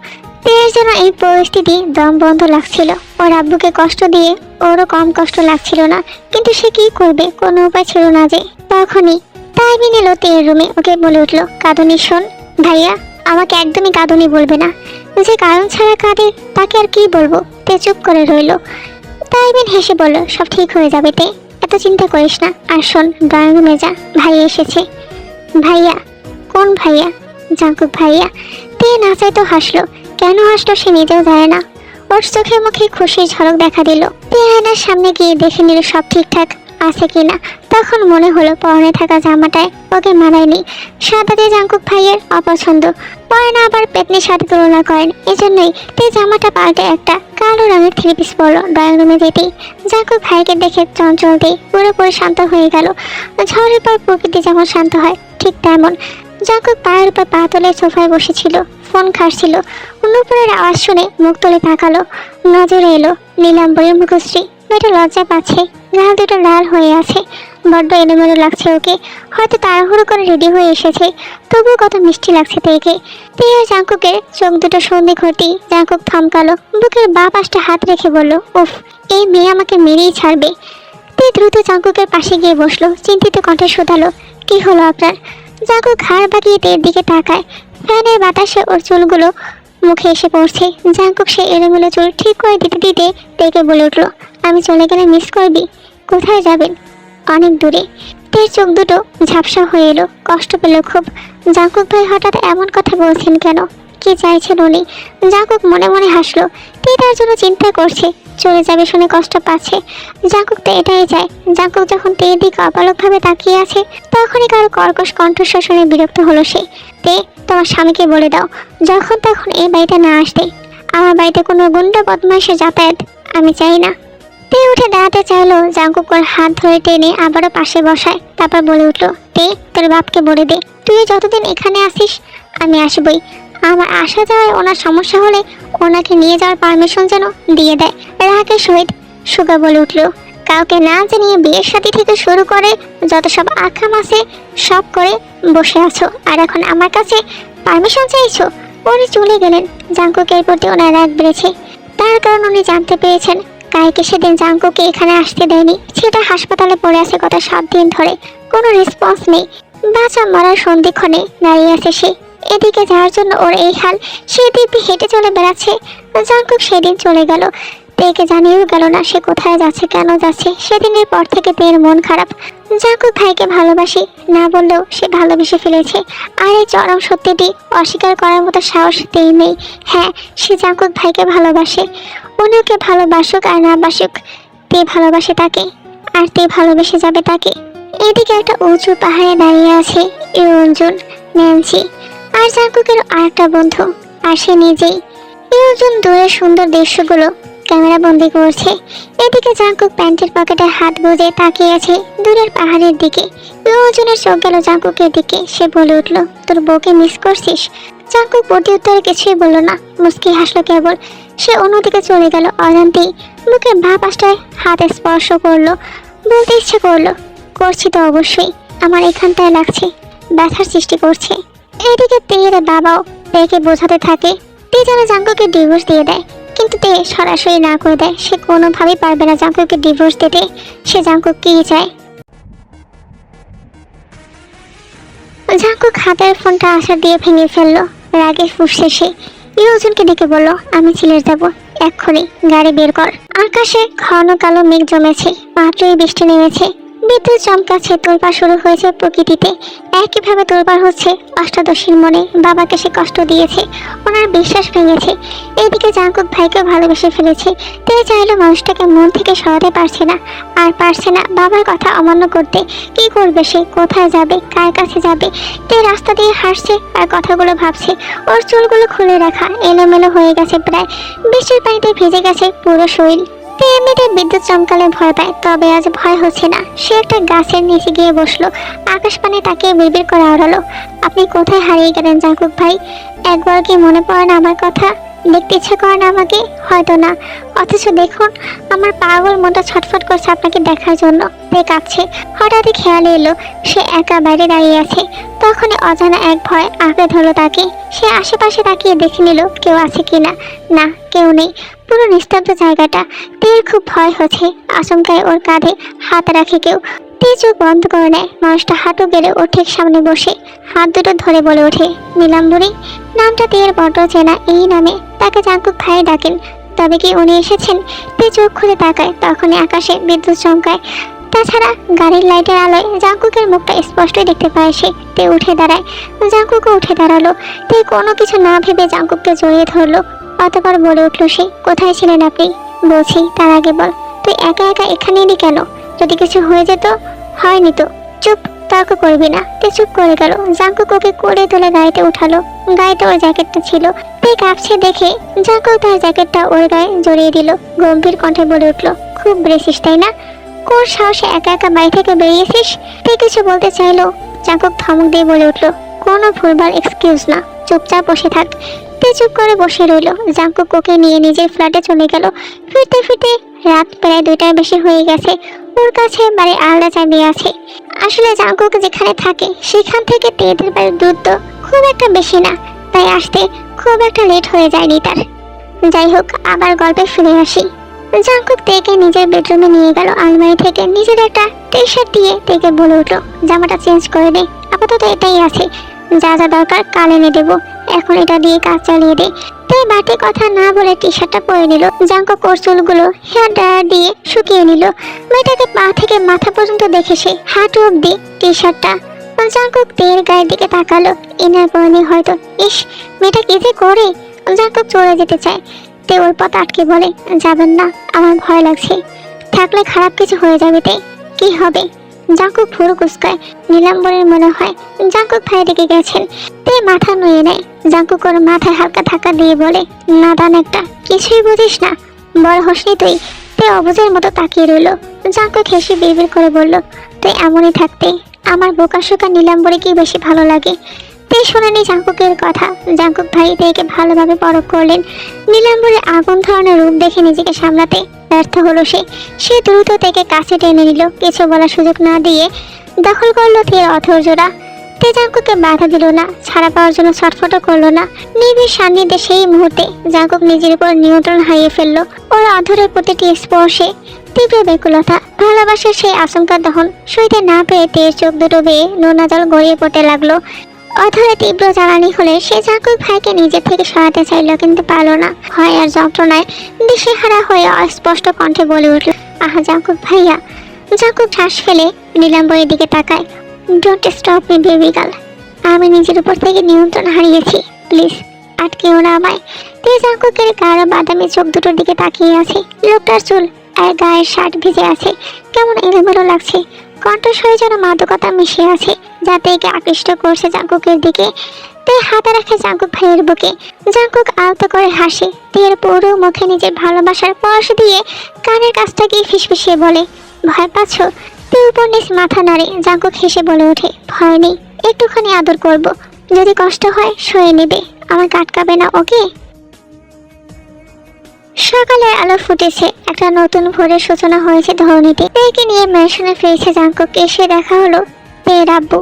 তের যেন এই পরিস্থিতি দম বন্ধ লাগছিল। ওর আব্বুকে কষ্ট দিয়ে ওরও কম কষ্ট লাগছিল না, কিন্তু সে কি করবে, কোনো উপায় ছিল না যে। তখনই তাইমিন এলো তের রুমে। ওকে বলে উঠলো, কাঁদুনি শোন। ভাইয়া, আমাকে একদমই কাঁদুনি বলবে না। যে কারণ ছাড়া কাঁদে তাকে আর কি বলবো। তে চুপ করে রইল। তাইমিন হেসে বলল, সব ঠিক হয়ে যাবে তে, এত চিন্তা করিস না। আর শোন, ড্রয়িং রুমে যা, ভাইয়া এসেছে। ভাইয়া? কোন ভাইয়া? জাঙ্কুক ভাইয়া। তে না চাইতো হাসলো। কেন হাসলো সে নিজেও জানে না। ওর চোখে মুখে খুশির ঝলক দেখা দিল। তে আয়নার সামনে গিয়ে দেখে নিল সব ঠিকঠাক আছে কিনা। তখন মনে হলো পরনে থাকা জামাটায় ওকে মানায়নি। সাদাতে জাঙ্কুক ভাইয়ের অপছন্দ। পরে না আবার পেতনির সাথে তুলনা করেন। এজন্যই তে জামাটা পাল্টে একটা কালো রঙের থ্রি পিস পরল। ড্রয়িং রুমে যেতেই জাঙ্কুক ভাইকে দেখে চঞ্চলতে পুরোপুরি শান্ত হয়ে গেল। ঝড়ের পর প্রকৃতি যেমন শান্ত হয় ঠিক তেমন। জাঙ্কুক পায়ের উপর পা তুলে সোফায় বসেছিল, ফোন ঘাটছিল। নুপুরের আওয়াজ শুনে মুখ তুলে তাকালো। নজরে এলো নীলাম্বরের মুখশ্রী। মেয়েটা লজ্জা পাচ্ছে, গাল দুটো লাল হয়ে আছে। বড্ড এলোমেলো লাগছে ওকে। হয়তো তাড়াহুড়ো করে রেডি হয়ে এসেছে, তবুও কত মিষ্টি লাগছে তেকে। তে আর জাঙ্কুকের চোখ দুটো সন্ধে ঘটেই জাঙ্কুক থমকালো। বুকের বাঁ পাশটা হাত রেখে বলল, উফ, এই মেয়ে আমাকে মেরেই ছাড়বে। তে দ্রুত জাঙ্কুকের পাশে গিয়ে বসলো। চিন্তিত কণ্ঠে শোধালো, কি হলো আপনার? জাঙ্কুক ঘাড় বাঁকিয়ে তের দিকে তাকায়। ফ্যানের বাতাসে ওর চুলগুলো মুখে এসে পড়ছে। জাঙ্কুক সে এলোমেলো চুল ঠিক করে দিতে দিতে তেকে বলে উঠলো, আমি চলে গেলে মিস করবি? কোথায় যাবেন? অনেক দূরে। তের চোখ দুটো ঝাপসা হয়ে এলো, কষ্ট পেল খুব। জাঙ্কুক ভাই হঠাৎ এমন কথা বলছেন কেন? কি চাইছেন উনি। জাঙ্কুক মনে মনে হাসলো। তে তার জন্য চিন্তা করছে, চলে যাবে শুনে কষ্ট পাচ্ছে। জাঙ্কুক তো এটাই চায়। জাঙ্কুক যখন তের দিকে অপলকভাবে তাকিয়ে আছে, তখনই কারো কর্কশ কণ্ঠস্বর শুনে বিরক্ত হলো সে। তে, তোমার স্বামীকে বলে দাও যখন তখন এই বাড়িতে না আসতে। আমার বাড়িতে কোনো গুন্ডা বদমাইশের যাতায়াত আমি চাই না। তে উঠে দাঁড়াতে চাইলো, জাঙ্কুক ওর হাত ধরে টেনে আবারও পাশে বসায়। তারপর বলে উঠলো, তে, তোর বাপকে বলে দে তুই যতদিন এখানে আসিস আমি আসবই। আমার আসা যাওয়ায় ওনার সমস্যা হলে ওনাকে নিয়ে যাওয়ার পারমিশন যেন দিয়ে দেয়। রাগের সহিত সুগা বলে উঠল, কাউকে না জানিয়ে বিয়ের সাথী থেকে শুরু করে যত সব আকাম আছে সব করে বসে আছো, আর এখন আমার কাছে পারমিশন চাইছো। উনি চলে গেলেন। জাঙ্কুকের প্রতি ওনার রাগ বেড়েছে। তার কারণ উনি জানতে পেরেছেন কাইকে সেদিন জাঙ্কুকে এখানে আসতে দেয়নি। সেটা হাসপাতালে পড়ে আছে গত 7 দিন ধরে, কোনো রেসপন্স নেই। বাঁচা মরার সন্ধিক্ষণে দাঁড়িয়ে আছে সে। এদিকে যাওয়ার জন্য ওর এই হাল, সে দিব্যি হেঁটে চলে বেড়াচ্ছে। জাঙ্কুক সেদিন চলে গেল, তেকে জানিয়েও গেল না সে কোথায় যাচ্ছে, কেন যাচ্ছে। সেদিনের পর থেকে তের মন খারাপ। জাঙ্কুক ভাইকে ভালোবাসি না বললেও সে ভালোবেসে ফেলেছে। আর এই চরম সত্যিটি অস্বীকার করার মতো সাহস তেই নেই। হ্যাঁ, সে জাঙ্কুক ভাইকে ভালোবাসে। উনি ওকে ভালোবাসুক আর না বাসুক, তে ভালোবাসে তাকে, আর তে ভালোবেসে যাবে তাকে। এদিকে একটা উঁচু পাহাড়ে দাঁড়িয়ে আছে ইউঞ্জুন, ন্যান্সি আর জাঙ্কুকের আরেকটা বন্ধু, আর সে নিজেই। ইউঞ্জুন দূরের সুন্দর দৃশ্যগুলো ক্যামেরা বন্দি করছে। এদিকে জাঙ্কুক প্যান্টের পকেটে হাত গুজে তাকিয়ে আছে দূরের পাহাড়ের দিকে। ইউঞ্জুনের চোখ গেল জাঙ্কুকের দিকে। সে বলে উঠল, তোর বউকে মিস করছিস? জাঙ্কুক প্রতি উত্তরে কিছুই বলল না, মুস্কি হাসলো কেবল। সে অন্যদিকে চলে গেল। অজান্তেই মুখে ভাব পাশটায় হাত স্পর্শ করলো। বলতে ইচ্ছে করলো, করছি তো অবশ্যই, আমার এখানটায় লাগছে, ব্যথার সৃষ্টি করছে। এদিকে তের বাবাও তেকে বোঝাতে থাকে তে যেন জাঙ্কুকে ডিভোর্স দিয়ে দেয়, কিন্তু তে সরাসরি না করে দেয়। সে কোনোভাবেই পারবে না জাঙ্কুকে ডিভোর্স দিতে। সে জাঙ্কুক কি চায়। জাঙ্কুক হাতের ফোনটা আশা দিয়ে ভেঙে ফেললো। রাগে ফুঁসছে সে। ইউজনকে ডেকে বলল, আমি সিলেট যাব, এক্ষুনি গাড়ি বের কর। আকাশে ঘন কালো মেঘ জমেছে, মাত্রই বৃষ্টি নেমেছে। বিদ্যুৎ চমকাচ্ছে, তোলপাড় শুরু হয়েছে প্রকৃতিতে। একইভাবে তোলপাড় হচ্ছে অষ্টাদশীর মনে। বাবাকে সে কষ্ট দিয়েছে, ওনার বিশ্বাস ভেঙেছে। এইদিকে জাঙ্কুক ভাইকেও ভালোবেসে ফেলেছে। তে চাইলো মানুষটাকে মন থেকে সরাতে পারছে না, আর পারছে না বাবার কথা অমান্য করতে। কি করবে সে? কোথায় যাবে? কার কাছে যাবে? তে রাস্তা দিয়ে হাসছে আর কথাগুলো ভাবছে। ওর চুলগুলো খুলে রাখা এলোমেলো হয়ে গেছে প্রায়, বৃষ্টির পানিতে ভিজে গেছে পুরো শরীর। তে এমনিতে বিদ্যুৎ চমকালে ভয় পায়, তবে আজ ভয় হচ্ছে না। সে একটা গাছের নিচে গিয়ে বসলো। আকাশ পানে তাকে বিড়বিড় করে আওড়ালো, আপনি কোথায় হারিয়ে গেলেন জাঙ্কুক ভাই? একবার কি মনে পড়ে না আমার কথা? দেখতে ইচ্ছে করে না আমাকে? হয়তো না, অথচ দেখুন আমার পাগল মনটা ছটফট করছে আপনাকে দেখার জন্য। তে কাঁপছে। হঠাৎই খেয়ালে এলো সে একা বাইরে দাঁড়িয়ে আছে। তখনই অজানা এক ভয় আঁকড়ে ধরলো তাকে। সে আশেপাশে তাকিয়ে দেখে নিল কেউ আছে কিনা। না, কেউ নেই। পুরো নিস্তব্ধ জায়গাটা। তের খুব ভয় হচ্ছে। আচমকায় ওর কাঁধে হাত রাখে কেউ। তে চোখ বন্ধ করে নেয়। মানুষটা হাঁটু গেড়ে ওর ঠিক সামনে বসে হাত দুটো ধরে বলে ওঠে, নীলাম্বরী। নামটা তের বড্ড চেনা। এই নামে তাকে জাঙ্কুক ভাই ডাকেন। তবে কি উনি এসেছেন? তে চোখ খুলে তাকায়, তখনই আকাশে বিদ্যুৎ চমকায়। তাছাড়া গাড়ির লাইটের আলোয় জাঙ্কুকের মুখটা স্পষ্টই দেখতে পায় সে। তে উঠে দাঁড়ায়। জাঙ্কুকও উঠে দাঁড়ালো। তে কোনো কিছু না ভেবে জাঙ্কুককে জড়িয়ে ধরলো। অতঃপর বলে উঠলো সে, কোথায় ছিলেন আপনি? বলছি, তার আগে বল, তুই একা একা এখানে এলি কেন? যদি কিছু হয়ে যেত? হয়নি তো। চুপ, তর্ক করবি না। তে চুপ করে গেল। জাঙ্কুক ওকে কোলে তুলে গাড়িতে উঠালো। গাড়িতে ওর জ্যাকেটটা ছিল। তে কাঁপছে দেখে জাঙ্কুক তার জ্যাকেটটা ওর গায়ে জড়িয়ে দিল। গম্ভীর কণ্ঠে বলে উঠলো, খুব বেড়েছিস তাই না? কোন সাহসে একা একা বাড়ি থেকে বেরিয়েছিস? তে কিছু বলতে চাইলো। জাঙ্কুক ধমক দিয়ে বলে উঠলো, কোনো ভুলভাল এক্সকিউজ না, চুপচাপ বসে থাক। তে চুপ করে বসে রইল। জাঙ্কুক ওকে নিয়ে নিজের ফ্ল্যাটে চলে গেল। ফিরতে ফিরতে রাত প্রায় 2টার বেশি হয়ে গেছে। ওর কাছে বাড়ির আলাদা চাবি আছে। আসলে জাঙ্কুক যেখানে থাকে সেখান থেকে তেদের বাড়ির দূর তো খুব একটা বেশি না, তাই আসতে খুব একটা লেট হয়ে যায়নি তার। যাই হোক, আবার গল্পে ফিরে আসি। জাঙ্কুক তেকে নিজের বেডরুমে নিয়ে গেল। আলমারি থেকে নিজের একটা টি শার্ট দিয়ে তেকে বলে উঠলো, জামাটা চেঞ্জ করে দে, আপাতত এটাই আছে, যা যা দরকার কাল এনে দেবো, এখন এটা দিয়ে কাজ চালিয়ে দে। তাই বাড়তি কথা না বলে টি শার্টটা পরে নিল। জাঙ্কুক ওর চুলগুলো হেয়ার ড্রায়ার দিয়ে শুকিয়ে নিল। মেয়েটাকে পা থেকে মাথা পর্যন্ত দেখে সে হাঁটু অব্দি টি শার্টটা জাঙ্কুক তের গায়ের দিকে তাকালো। ইনার বয়নে হয়তো ইস মেয়েটা কি যে করে। জাঙ্কুক চলে যেতে চায়, তে ওর পথ আটকে বলে, যাবেন না, আমার ভয় লাগছে। থাকলে খারাপ কিছু হয়ে যাবে। তে কি হবে? জাঙ্কুক ভুরু কুচকায়। নীলাম্বরের মনে হয় জাঙ্কুক ভাই রেগে গেছেন। তে মাথা নুয়ে নেয়। জাঙ্কুক ওর মাথায় হালকা ধাক্কা দিয়ে বলে, নাদান একটা, কিছুই বুঝিস না, বড় হসনি তুই। তে অবুঝের মতো তাকিয়ে রইল। জাঙ্কুক হেসে বিড়বিড় করে বলল, তুই এমনই থাকতে আমার বোকা শোকা নীলাম্বরে কি বেশি ভালো লাগে। তে শোনেনি জাঙ্কুকের কথা। জাঙ্কুক ভাই তেকে ভালোভাবে পরখ করলেন। নীলাম্বরের আগুন ধরনের রূপ দেখে নিজেকে সামলাতে ব্যর্থ হলো সে দ্রুত তেকে কাছে টেনে নিল। কিছু বলার সুযোগ না দিয়ে দখল করলো তের অধৈর্যরা। তে জাঙ্কুককে বাধা দিল না, ছাড়া পাওয়ার জন্য ছটফটও করলো না। নিবিড় সান্নিধ্যে সেই মুহূর্তে জাঙ্কুক নিজের উপর নিয়ন্ত্রণ হারিয়ে ফেললো। ওর অধরের প্রতিটি স্পর্শে তীব্র বেকুলতা, ভালোবাসার সেই আশঙ্কা দহন সইতে না পেরে তের চোখ দুটো বেয়ে নোনা জল গড়িয়ে পড়তে লাগলো। অধরে তীব্র জ্বালানি হলে সে জাঙ্কুক ভাইকে নিজের থেকে সরাতে চাইল, কিন্তু পারল না। ভয় আর যন্ত্রণায় দিশেহারা হয়ে অস্পষ্ট কণ্ঠে বলে উঠল, আহা জাঙ্কুক ভাইয়া। জাঙ্কুক শ্বাস ফেলে নীলাম্বরের দিকে তাকায়। Don't stop me baby girl, আমি নিজের উপর থেকে নিয়ন্ত্রণ হারিয়েছি, প্লিজ আটকেও না আমায়। তে জাঙ্কুকের গাঢ় বাদামি চোখ দুটোর দিকে তাকিয়ে আছে। লোকটার চুল আর গায়ের শার্ট ভিজে আছে, কেমন এলোমেলো লাগছে। কণ্ঠস্বরে যেন মাদকতা মিশে আছে, যাতে একে আকৃষ্ট করছে জাঙ্কুকের দিকে। তে হাতে রাখে জাঙ্কুক ভাইয়ের বুকে। জাঙ্কুক আলতো করে হাসে। তের পুরো মুখে নিজের ভালোবাসার পরশ দিয়ে কানের কাছটা গিয়ে ফিসফিসিয়ে বলে, ভয় পাচ্ছ? তে উপর নিচ মাথা নাড়ে। জাঙ্কুক হেসে বলে ওঠে, ভয় নেই, একটুখানি আদর করব, যদি কষ্ট হয় সয়ে নেবে, আমাকে আটকাবে না, ওকে? সকালে আলো ফুটেছে, একটা নতুন ভোরের সূচনা হয়েছে ধরণীতে। তেকে নিয়ে ম্যানশনে ফিরেছে জাঙ্কুক। এসে দেখা হলো তের আব্বু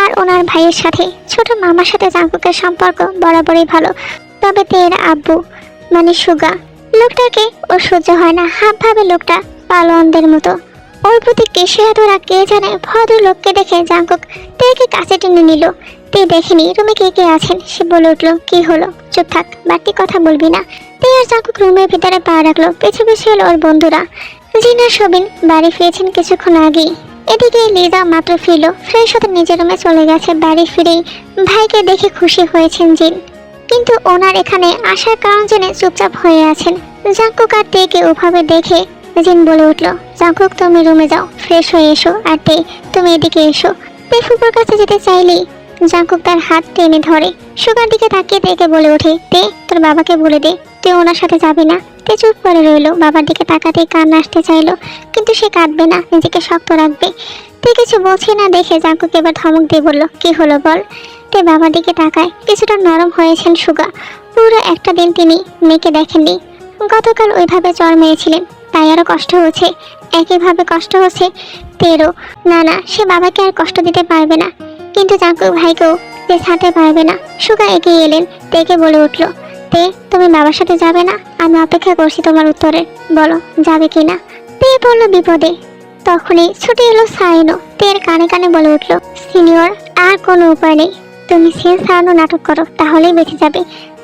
আর ওনার ভাইয়ের সাথে। ছোট মামার সাথে জাঙ্কুকের সম্পর্ক বরাবরই ভালো, তবে তের আব্বু মানে সুগা, লোকটাকে ওর সহ্য হয় না। হাব ভাবে লোকটা পালোয়ানদের মতো। ওর প্রতি কিসে এত রাগ কে জানে। ভদ্র লোককে দেখে জাঙ্কুক তেকে কাছে টেনে নিল। তে দেখেনি রুমে কে কে আছেন। সে বলে উঠলো, কি হলো? চুপ থাক, বাড়তি কথা বলবি না। তে আর জাঙ্কুক রুমের ভিতরে পা রাখলো। পিছু পিছু এলো ওর বন্ধুরা। জিনা সবিন বাড়ি ফিরেছেন কিছুক্ষণ আগেই। এদিকে লিজা মাত্র ফিরল, ফ্রেশ হতে নিজের রুমে চলে গেছে। বাড়ি ফিরেই ভাইকে দেখে খুশি হয়েছেন জিন, কিন্তু ওনার এখানে আসার কারণ জেনে চুপচাপ হয়ে আছেন। জাঙ্কুক আর তেকে ওভাবে দেখে জিন বলে উঠলো, জাঙ্কুক তুমি রুমে যাও, ফ্রেশ হয়ে এসো, আর তে তুমি এদিকে এসো। তে ফুপুর কাছে যেতে চাইলেই জাঙ্কুক তার হাত টেনে ধরে। সুগার দিকে তাকিয়ে তেকে বলে ওঠে, তে তোর বাবাকে বলে দে তুই ওনার সাথে যাবি না। তে চুপ করে রইলো। বাবার দিকে তাকাতেই কান্না আসতে চাইলো, কিন্তু সে কাঁদবে না, নিজেকে শক্ত রাখবে। তে কিছু বলছে না দেখে জাঙ্কুক এবার ধমক দিয়ে বলল, কি হলো বল। তে বাবার দিকে তাকায়। কিছুটা নরম হয়েছেন সুগা। পুরো একটা দিন তিনি মেয়েকে দেখেননি। গতকাল ওইভাবে জ্বর মেরেছিলেন, তাই আরো কষ্ট হচ্ছে। একইভাবে কষ্ট হচ্ছে তেরও। না না, সে বাবাকে আর কষ্ট দিতে পারবে না, কিন্তু জাঙ্কুক ভাইকেও তে ছাড়তে পারবে না। সুগা এগিয়ে এলেন। তেকে বলে উঠলো, তে তুমি বাবার সাথে যাবে না? আমি অপেক্ষা করছি তোমার উত্তরের, বলো যাবে কিনা। তে বললো বিপদে। তখনই ছুটে এলো সাইনো। তের কানে কানে বলে উঠলো, সিনিয়র আর কোনো উপায় নেই, তুমি সেন্স হারানো নাটক করো, তাহলেই বেঁচে যাবে।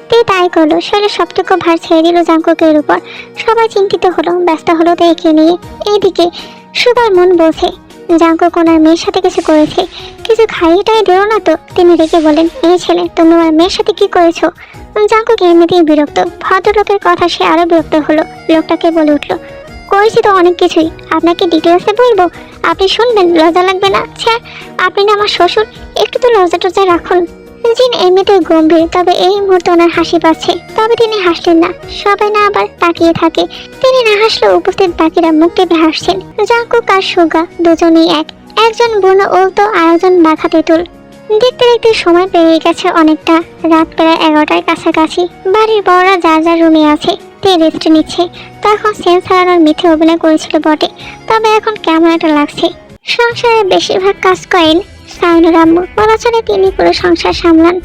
তে তাই করলো। শরীরের সবটুকু ভার ছেড়ে দিল জাঙ্কুকের উপর। সবাই চিন্তিত হলো, ব্যস্ত হলো তেকে নিয়ে। এইদিকে সুগার মন বলছে জাঙ্কুক ওনার মেয়ের সাথে কিছু করেছে, কিছু খাইয়েটাই দিল না তো। তিনি রেখে বলেন, এই ছেলে তুমি আমার মেয়ের সাথে কি করেছো? জাঙ্কুক এমনিতেই বিরক্ত। ভদ্রলোকের কথা সে আরো বিরক্ত হলো। লোকটাকে বলে উঠলো, করেছি তো অনেক কিছুই, আপনাকে ডিটেলসে বলবো? আপনি শুনবেন? লজ্জা লাগবে না? ছ্যা, আপনি না আমার শ্বশুর, একটু তো লজ্জা টজ্জা রাখুন। জিন এমনিতেই গম্ভীর, তবে এই মুহূর্তে ওনার হাসি পাচ্ছে। তবে তিনি হাসলেন না। সবাই না আবার তাকিয়ে থাকে। তিনি না হাসলেও উপস্থিত বাকিরা মুখ টেপে হাসছেন। জাঙ্কুক আর সুগা দুজনেই এক, একজন বুনো উল্টো আর একজন বাঘা তেঁতুল। দেখতে দেখতে সময় পেরিয়ে গেছে অনেকটা। রাত প্রায় 11টার কাছাকাছি। বাড়ির বড়রা যার যার রুমে আছে। তে রেস্ট নিচ্ছে। তখন সেন্স হারানোর মিথ্যে অভিনয় করেছিল বটে, তবে এখন কেমন একটা লাগছে। সংসারে বেশিরভাগ কাজ করেন সাইনুর আম্মু, বলা চলে তিনি পুরো সংসার সামলান।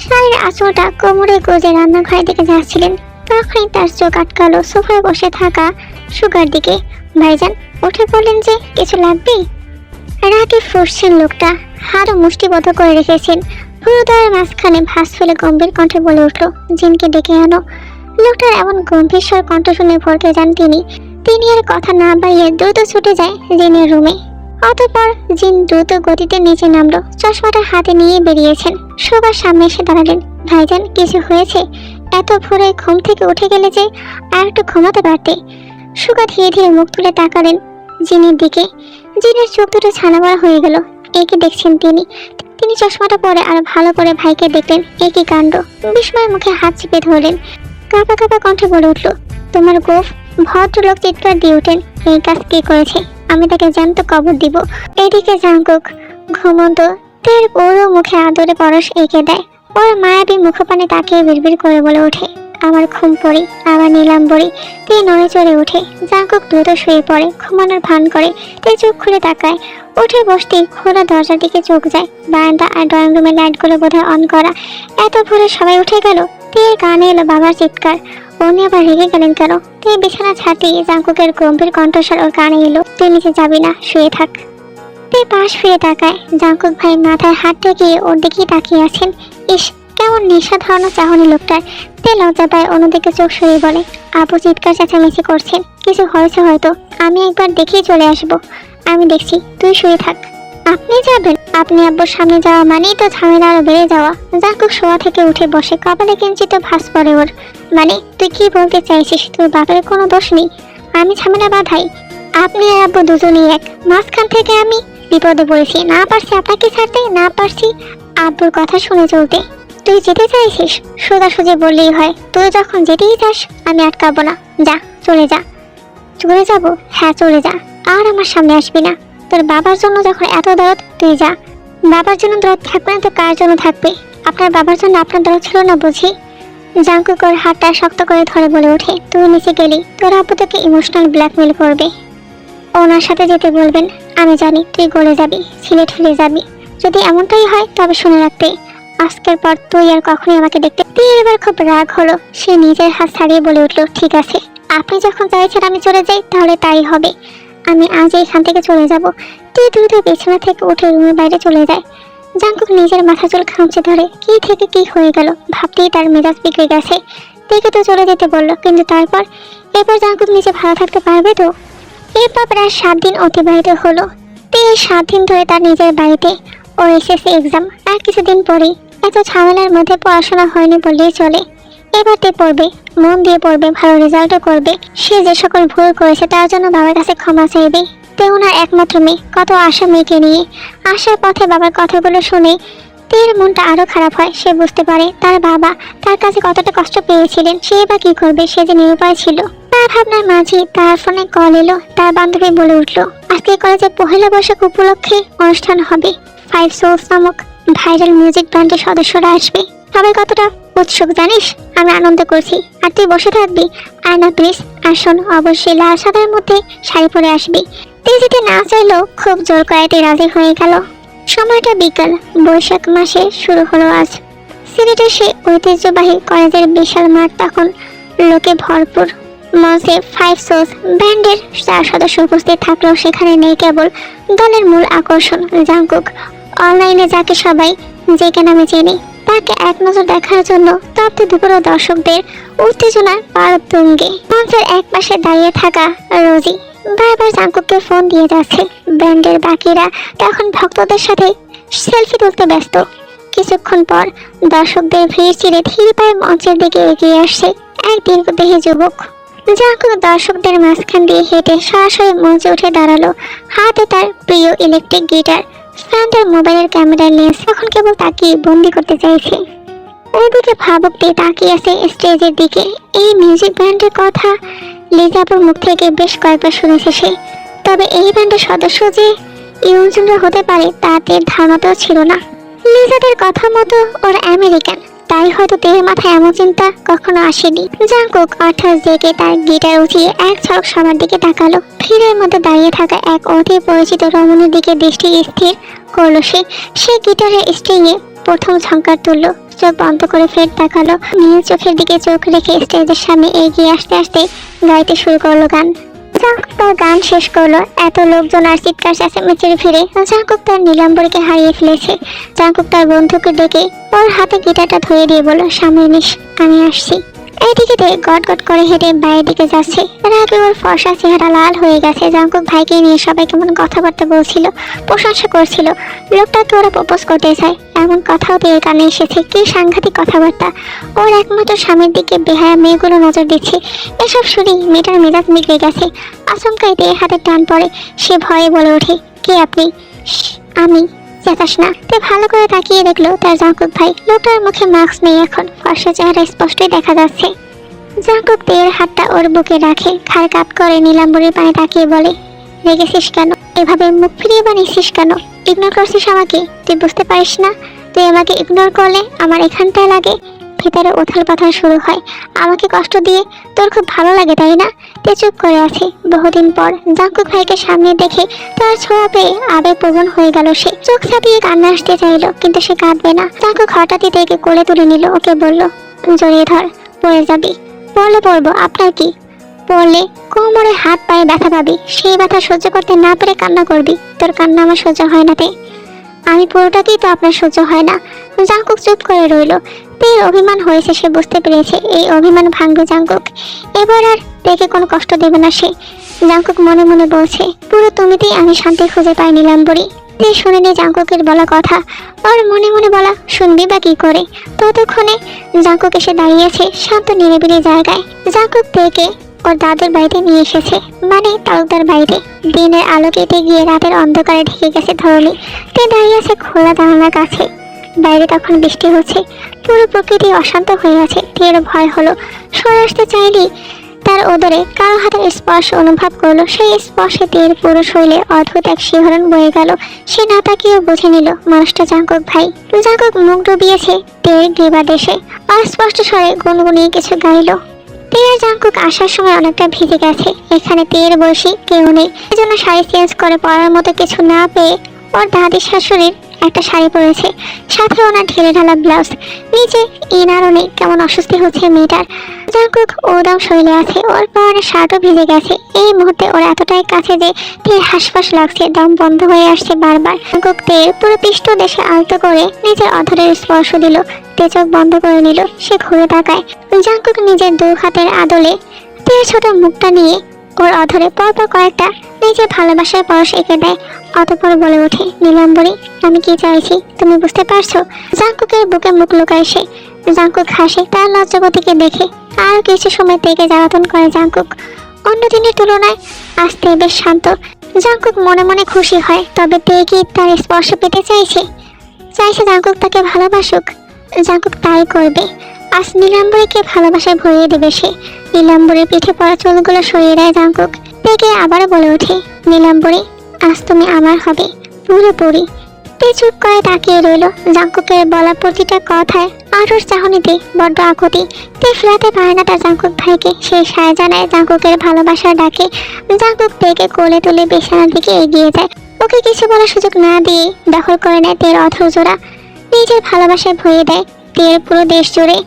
শাড়ির আঁচলটা কোমরে গুজে রান্নাঘরের দিকে যাচ্ছিলেন, তখনই তার চোখ আটকালো সোফায় বসে থাকা সুগার দিকে। ভাইজান উঠে বললেন যে কিছু লাগবে। রাগে ফুঁসছেন লোকটা, হাড়ও মুষ্টিবদ্ধ করে রেখেছেন। ভুরুদ্বারের মাঝখানে ভাঁজ ফেলে গম্ভীর কণ্ঠে বলে উঠল, জিনকে ডেকে আনো। লোকটার এমন গম্ভীর স্বর কণ্ঠ শুনে ভরকে যান তিনি। তিনি আর কথা না বাড়িয়ে দ্রুত ছুটে যায় জিনের রুমে। অতঃপর জিন দ্রুত গতিতে নিচে নামলো, চশমাটা হাতে নিয়ে বেরিয়েছেন। সুগার সামনে এসে দাঁড়ালেন। ভাইজান, কিছু হয়েছে? এত ভোরে ঘুম থেকে উঠে গেলে যে, আর একটু ঘুমাতে পারতে। সুগা ধীরে ধীরে মুখ তুলে তাকালেন জিনের দিকে। জিনের চোখ দুটো ছানাবড়া হয়ে গেল। একে দেখছেন তিনি। তিনি চশমাটা পরে আর ভালো করে ভাইকে দেখলেন। একই কাণ্ড। বিস্ময় মুখে হাত চেপে ধরলেন। কাঁপা কাঁপা কণ্ঠে বলে উঠল, তোমার গোফ? ভদ্রলোক চিৎকার দিয়ে উঠেন, এই কাজ কে করেছে? আমি তাকে জ্যান্ত কবর দিব। এদিকে জাঙ্কুক ঘুমন্ত তের পুরো মুখে আদরে পরশ এঁকে দেয়। ওর মায়াবী মুখপানে তাকিয়ে বিড়বিড় করে বলে ওঠে, আমার ঘুম পড়ি, আবার নীলাম্বরী। তে নড়ে চড়ে ওঠে। জাঙ্কুক দ্রুত শুয়ে পড়ে, ঘুমানোর ভান করে। তে চোখ খুলে তাকায়। উঠে বসতেই খোলা দরজার দিকে চোখ যায়। বারান্দা আর ড্রয়িং রুমের লাইটগুলো বোধহয় অন করা। এত ভোরে সবাই উঠে গেল। তে কানে এলো বাবার চিৎকার। উনি আবার রেগে গেলেন কেন? তে বিছানা ছাড়তেই জাঙ্কুকের গম্ভীর কণ্ঠস্বর ওর কানে এলো, তুই নিচে যাবি না, শুয়ে থাক। তে পাশ ফিরে তাকায়। জাঙ্কুক ভাই মাথায় হাত টেকিয়ে ওর দিকেই তাকিয়ে আছেন। ইস, কেমন নেশা ধরানো চাহনি লোকটার। তে লজ্জা পায়, অন্যদিকে চোখ সরিয়ে বলে, আপু চিৎকার চেঁচামেচি করছেন, কিছু হয়েছে হয়তো। আমি একবার দেখেই চলে আসবো। আমি দেখছি, তুই শুয়ে থাক। আপনি যাবেন? আপনি আব্বুর সামনে যাওয়া মানেই তো ঝামেলা আরো বেড়ে যাওয়া। জাঙ্কুক শোয়া থেকে উঠে বসে, কপালে কিঞ্চিত ভাঁজ পড়ে ওর। মানে তুই কি বলতে চাইছিস? তোর বাপের কোনো দোষ নেই, আমি ঝামেলা বাঁধাই? আপনি আর আব্বু দুজনই এক। মাঝখান থেকে আমি বিপদে পড়েছি। না পারছি আপনাকে ছাড়তে, না পারছি আব্বুর কথা শুনে চলতে। তুই যেতে চাইছিস, সোজাসুজি বললেই হয়। তুই যখন যেতেই চাস, আমি আটকাবো না। যা, চলে যা। চলে যাব? হ্যাঁ, চলে যা। আর আমার সামনে আসবি না। তোর বাবার জন্য যখন এত দরদ, তুই যা। বাবার জন্য দরদ থাকবে না তো কার জন্য থাকবে? আপনার বাবার জন্য আপনার দরদ ছিল না বুঝি? জাঙ্কুক ওর হাতটা শক্ত করে ধরে বলে ওঠে, তুই নিচে গেলি তোর আব্বু তোকে ইমোশনাল ব্ল্যাকমেল করবে। ওনার সাথে যেতে বলবেন। আমি জানি তুই গলে যাবি, সিলেট হয়ে যাবি। যদি এমনটাই হয় তবে শুনে রাখতে, আজকের পর তুই আর কখনোই আমাকে দেখতে। তুই এবার খুব রাগ হলো। সে নিজের হাত ছাড়িয়ে বলে উঠল, ঠিক আছে, আপনি যখন চাইছেন আমি চলে যাই, তাহলে তাই হবে। আমি আজ এখান থেকে চলে যাব। তুই দ্রুত বিছানা থেকে উঠে রুমের বাইরে চলে যায়। জাঙ্কুক নিজের মাথা চুল খামচে ধরে। কি থেকে কি হয়ে গেল ভাবতেই তার মেজাজ বিগড়ে গেছে। দেখে তো চলে যেতে বললো, কিন্তু তারপর এরপর জাঙ্কুক নিজে ভালো থাকতে পারবে তো? এরপর প্রায় 7 দিন অতিবাহিত হলো। এই 7 দিন ধরে তার নিজের বাড়িতে ওর এসএসসি এক্সাম। আর কিছুদিন পরেই, এত ঝামেলার মধ্যে পড়াশোনা হয়নি বললেই চলে। এবার তে পড়বে, মন দিয়ে পড়বে, ভালো রেজাল্টও করবে। সে যে সকল ভুল করেছে তার জন্য বাবার কাছে ক্ষমা চাইবে। তে ওনার একমাত্র মেয়ে, কত আশা মেয়েকে নিয়ে। আসার পথে বাবার কথাগুলো শুনে তের মনটা আরো খারাপ হয়। সে বুঝতে পারে তার বাবা তার কাছে কতটা কষ্ট পেয়েছিলেন। সে বা কি করবে, সে যে নিরুপায় ছিল। তার ভাবনার মাঝে তার ফোনে কল এলো। তার বান্ধবী বলে উঠলো, আজকে কলেজে পহেলা বৈশাখ উপলক্ষে অনুষ্ঠান হবে। 5 Souls নামক ভাইরাল মিউজিক ব্যান্ডের সদস্যরা আসবে। সবাই কতটা উৎসুক জানিস? আমি আনন্দ করছি, আর তুই বসে থাকবি। আর না প্লিজ, আর শোন, অবশ্যই লাল সাদার মধ্যে শাড়ি পরে আসবি। তুই যেতে না চাইলেও খুব জোর করাতে রাজি হয়ে গেল। সময়টা বিকাল। বৈশাখ মাসে শুরু হলো আজ। সিলেটের সেই ঐতিহ্যবাহী কলেজের বিশাল মাঠ তখন লোকে ভরপুর। মঞ্চে 5 Souls ব্যান্ডের 4 সদস্য উপস্থিত থাকলেও সেখানে নেই কেবল দলের মূল আকর্ষণ জাঙ্কুক। অনলাইনে যাকে সবাই জেকে নামে চেনে, তাকে এক নজর দেখার জন্য তপ্ত দুপুরও দর্শকদের উত্তেজনার পারদ তুঙ্গে। মঞ্চের এক পাশে দাঁড়িয়ে থাকা রোজি বারবার জাঙ্কুককে ফোন দিয়ে যাচ্ছে। ব্যান্ডের বাকিরা তখন ভক্তদের সাথে সেলফি তুলতে ব্যস্ত। কিছুক্ষণ পর দর্শকদের ভিড় চিরে ধীর পায়ে মঞ্চের দিকে এগিয়ে আসছে এক দীর্ঘদেহী যুবক। জাঙ্কুক দর্শকদের মাঝখান দিয়ে হেঁটে সরাসরি মঞ্চে উঠে দাঁড়ালো। হাতে তার প্রিয় ইলেকট্রিক গিটার। ফ্যান্টার মোবাইলের ক্যামেরার লেন্স এখন কেবল তাকিয়ে বন্দি করতে চাইছে। ওইদিকে ভাবুক দিয়ে তাকিয়ে আছে স্টেজের দিকে। এই মিউজিক ব্যান্ডের কথা লিজাপুর মুখ থেকে বেশ কয়েকবার শুনেছে সে। তবে এই ব্যান্ডের সদস্য যে ইউনজুনরা হতে পারে তাতে ধারণাতেও ছিল না। লিজাদের কথা মতো ওরা আমেরিকান, তাই হয়তো তের মাথায় এমন চিন্তা কখনো আসেনি। জাঙ্কুক অর্থাৎ জেকে তার গিটার উঠিয়ে এক ঝলক সবার দিকে তাকালো। ভিড়ের মধ্যে দাঁড়িয়ে থাকা এক অতি পরিচিত রমণীর দিকে দৃষ্টি স্থির করলো সে গিটারের স্ট্রিংয়ে প্রথম ঝঙ্কার তুললো। চোখ বন্ধ করে ফের তাকালো। নীল চোখের দিকে চোখ রেখে স্টেজের সামনে এগিয়ে আসতে আসতে গাইতে শুরু করলো গান। জাঙ্কুক তার গান শেষ করলো। এত লোকজন আর চিৎকার চেঁচামেচির ভিড়ে জাঙ্কুক তার নীলাম্বরীকে হারিয়ে ফেলেছে। জাঙ্কুক তার বন্ধুকে ডেকে ওর হাতে গিটারটা ধরিয়ে দিয়ে বলল, সামনে নিস, আমি আসছি। এইদিকে গট গট করে হেঁটে বাইরের দিকে যাচ্ছে। রাগে ওর ফর্সা চেহারা লাল হয়ে গেছে। জাঙ্কুক ভাইকে নিয়ে সবাই কেমন কথাবার্তা বলছিল, প্রশংসা করছিল। লোকটাকে ওরা প্রপোজ করতে চায় এমন কথাও দিয়ে কানে এসেছে। কি সাংঘাতিক কথাবার্তা! ওর একমাত্র স্বামীর দিকে বেহায়া মেয়েগুলো নজর দিচ্ছে। এসব শুনে মেয়েটার মেজাজ বিগড়ে গেছে। আচমকাই দিয়ে হাতে টান পড়ে। সে ভয়ে বলে ওঠে, কে আপনি? আমি। চেতাস না। তে ভালো করে তাকিয়ে দেখলো তার জাঙ্কুক ভাই। লোকটার মুখে মাস্ক নেই এখন, ফর্সা চেহারা স্পষ্টই দেখা যাচ্ছে। জাঙ্কুক তের হাতটা ওর বুকে রাখে, ঘাড় কাত করে নীলাম্বরীর পানে তাকিয়ে বলে, রেগেছিস কেন? এভাবে মুখ ফিরিয়ে বানিয়েছিস কেন? ইগনোর করছিস আমাকে? তুই বুঝতে পারিস না তুই আমাকে ইগনোর করলে আমার এখানটায় লাগে? ভেতরে উথাল পাথাল শুরু হয়। আমাকে কষ্ট দিয়ে তোর খুব ভালো লাগে তাই না? তে চুপ করে আছে। বহুদিন পর জাঙ্কুক ভাইকে সামনে দেখে তার ছোঁয়া পেয়ে আবেগপ্রবণ হয়ে গেল। সে চোখ ছাপিয়ে কান্না আসতে চাইলো, কিন্তু সে কাঁদবে না। জাঙ্কুক হঠাৎই তেকে কোলে তুলে নিল। ওকে বলল, জড়িয়ে ধর, পড়ে যাবি। বলে পড়বো, আপনার কি? পড়লে কোমরে হাত পায়ে ব্যথা পাবি। সেই ব্যথা সহ্য করতে না পেরে কান্না করবি। তোর কান্না আমার সহ্য হয় না তে। আমি পুরোটাকেই তো আপনার সহ্য হয় না। জাঙ্কুক চুপ করে রইল। তের অভিমান হয়েছে, সে বুঝতে পেরেছে এই অভিমান ভাঙবে জাঙ্কুক। এবার আর তেকে কোনো কষ্ট দেবে না সে। জাঙ্কুক মনে মনে বলছে, পুরো তুমিতেই আমি শান্তি খুঁজে পাই নীলাম্বরী। তে শুনেনি জাঙ্কুকের বলা কথা। ওর মনে মনে বলা শুনবি বা কি করে? ততক্ষণে জাঙ্কুক এসে দাঁড়িয়েছে শান্ত নিরিবিলি জায়গায়। জাঙ্কুক তেকে ওর দাদুর বাড়িতে নিয়ে এসেছে, মানে তালুকদার বাড়িতে। দিনের আলো কেটে গিয়ে রাতের অন্ধকারে ঢেকে গেছে ধরণী। তে দাঁড়িয়েছে খোলা জানালার কাছে। বাইরে তখন বৃষ্টি হচ্ছে। পুরো প্রকৃতি অশান্ত হয়ে আছে। তের ভয় হলো। সরে আসতে চাইলেই তার ওদরে কারো হাতের স্পর্শ অনুভব করলো। সেই স্পর্শে তের পুরো শরীরে অদ্ভুত এক শিহরণ বয়ে গেল। সে না তাকিয়েও বুঝে নিল মানুষটা জাঙ্কুক ভাই। জাঙ্কুক মুখ ডুবিয়েছে তের গ্রীবা দেশে। অস্পষ্ট স্বরে গুনগুনিয়ে কিছু গাইল। তের জাঙ্কুক আসার সময় অনেকটা ভিজে গেছে। এখানে তের বয়সী কেউ নেই, এজন্য শাড়ি চেঞ্জ করে পরার মতো কিছু না পেয়ে ওর দাদি শাশুড়ির একটা শাড়ি পরেছে, সাথে ওনার ঢেলে ঢালা ব্লাউজ। নিচে ইনারও নেই। কেমন অস্বস্তি হচ্ছে মেয়েটার। জাঙ্কুক ওদম শরীরে আছে। ওর পরনের শার্টও ভিজে গেছে। এই মুহূর্তে ওর এতটাই কাছে যে তের হাঁসফাঁস লাগছে, দম বন্ধ হয়ে আসছে বারবার। জাঙ্কুক তের পুরো পৃষ্ঠ দেশে আলতো করে নিজের অধরের স্পর্শ দিল। তে চোখ বন্ধ করে নিল। সে ঘুরে তাকায়। জাঙ্কুক নিজের দু হাতের আদলে তের ছোট মুখটা নিয়ে ওর অধরে পরপর কয়েকটা নিজের ভালোবাসার পরশ এঁকে দেয়। অতঃপর বলে ওঠে, নীলাম্বরী, আমি কি চাইছি তুমি বুঝতে পারছো? জাঙ্কুকের বুকে মুখ লুকায় সে। জাঙ্কুক হাসে তার লজ্জাবতীকে দেখে। আর কিছু সময় থেকে জ্বালাতন করে জাঙ্কুক। অন্য দিনের তুলনায় আজকে বেশ শান্ত। জাঙ্কুক মনে মনে খুশি হয়। তবে তে কি তার স্পর্শ পেতে চাইছে? জাঙ্কুক তাকে ভালোবাসুক। জাঙ্কুক তাই করবে। আজ নীলাম্বরীকে ভালোবাসায় ভরিয়ে দেবে সে। নীলাম্বরীর পিঠে পড়া চুলগুলো সরিয়ে দেয় জাঙ্কুক। তেকে আবারও বলে ওঠে, নীলাম্বরী, আজ তুমি আমার হবে পুরোপুরি। তে চুপ করে তাকিয়ে রইল। জাঙ্কুকের বলা প্রতিটা কথায় আরোর চাহনিতে বড্ড আকুতি। তে ফেরাতে পারে না তার জাঙ্কুক ভাইকে। সে সায় জানায় জাঙ্কুকের ভালোবাসার ডাকে। জাঙ্কুক তেকে কোলে তুলে বিছানার দিকে এগিয়ে যায়। ওকে কিছু বলার সুযোগ না দিয়ে দখল করে নেয় তের অধর জোড়া। নিজের ভালোবাসায় ভরিয়ে দেয় তের পুরো দেশ জুড়ে।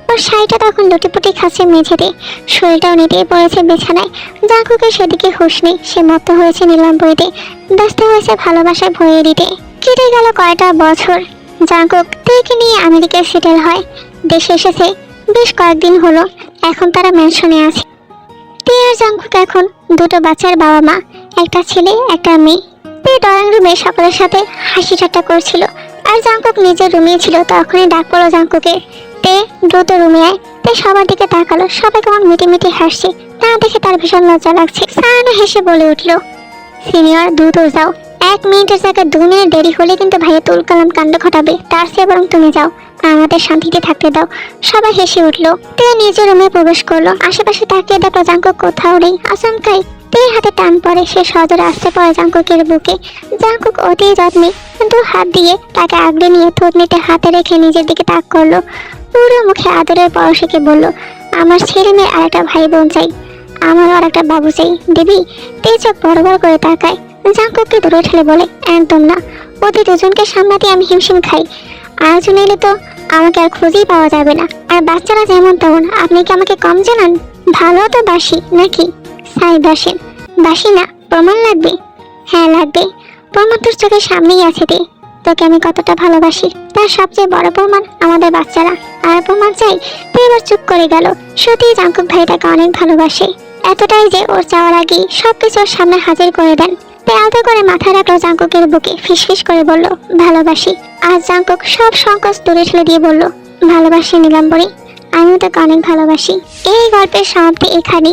ওর শাড়িটা তখন লুটিপুটি খাচ্ছে মেঝেতে। শরীরটাও নেতিয়ে পড়েছে বিছানায়। জাঙ্কুকের সেদিকে হুঁশ নেই। সে মত্ত হয়েছে নীলাম্বরীতে, ব্যস্ত হয়েছে ভালোবাসায় ভরিয়ে দিতে। কেটে গেল কয়টা বছর। জাঙ্কুক তেকে নিয়ে আমেরিকায় সেটেল হয়। দেশে এসেছে বেশ কয়েকদিন হলো। এখন তারা ম্যানশনে আছে। তে আর জাঙ্কুক এখন দুটো বাচ্চার বাবা মা, একটা ছেলে একটা মেয়ে। তে ড্রয়িং রুমে সকলের সাথে হাসি ঠাট্টা করছিল, আর জাঙ্কুক নিজের রুমে ছিল। তখনই ডাক পড়লো জাঙ্কুকের, তে দ্রুত রুমে আয়। তে সবার দিকে তাকালো। সবাই কেমন মিটিমিটি হাসছে। তা দেখে তার ভীষণ লজ্জা লাগছে। সায়ানা হেসে বলে উঠলো, সিনিয়র দ্রুত যাও। 1 মিনিটের জায়গায় 2 মিনিট দেরি হলে কিন্তু ভাইয়া তুলকালাম কাণ্ড ঘটাবে। তার চেয়ে বরং তুমি যাও, আমাদের শান্তিতে থাকতে দাও। সবাই হেসে উঠলো। তে নিজের রুমে প্রবেশ করলো। আশেপাশে তাকিয়ে দেখলো জাঙ্কুক কোথাও নেই। আচমকাই তের হাতে টান পড়ে। সে সজোরে আসতে পড়ে জাঙ্কুকের বুকে। জাঙ্কুক অতি যত্নে 2 হাত দিয়ে তাকে আগলে নিয়ে থুতনিতে হাতে রেখে নিজের দিকে তাক করলো। পুরো মুখে আদরের পরশকে বলল, আমার ছেলে মেয়ে আর একটা ভাই বোন চাই, আমারও আর একটা বাবু চাই। দেবী তে চোখ বড় বড় করে তাকায়। জাঙ্কুককে দূরে ঠেলে বলে, একদম না, ওদের দুজনকে সামলাতে আমি হিমশিম খাই। আয়োজন এলে তো আমাকে আর খুঁজেই পাওয়া যাবে না। আর বাচ্চারা যেমন তেমন, আপনি কি আমাকে কম জানান? ভালো তো বাসি নাকি? সাই বাসেন? বাসি না, প্রমাণ লাগবে? হ্যাঁ লাগবে। প্রমাণ তোর চোখের সামনেই আছে রে। তোকে আমি কতটা ভালোবাসি তার সবচেয়ে বড় প্রমাণ আমাদের বাচ্চারা। আর প্রমাণ চাই, তো এবার চুপ করে গেল। সত্যি জাঙ্কুক ভাই তাকে অনেক ভালোবাসে, এতটাই যে ওর চাওয়ার আগেই সবকিছু ওর সামনে হাজির করে দেন। তাই আলতো করে মাথা রাখলো জাঙ্কুকের বুকে, ফিসফিস করে বলল, ভালোবাসি। আর জাঙ্কুক সব সংকোচ দূরে ঠেলে দিয়ে বলল, ভালোবাসি নীলাম্বরী, আমিও তোকে অনেক ভালোবাসি। এই গল্পের সমাপ্তি এখানেই।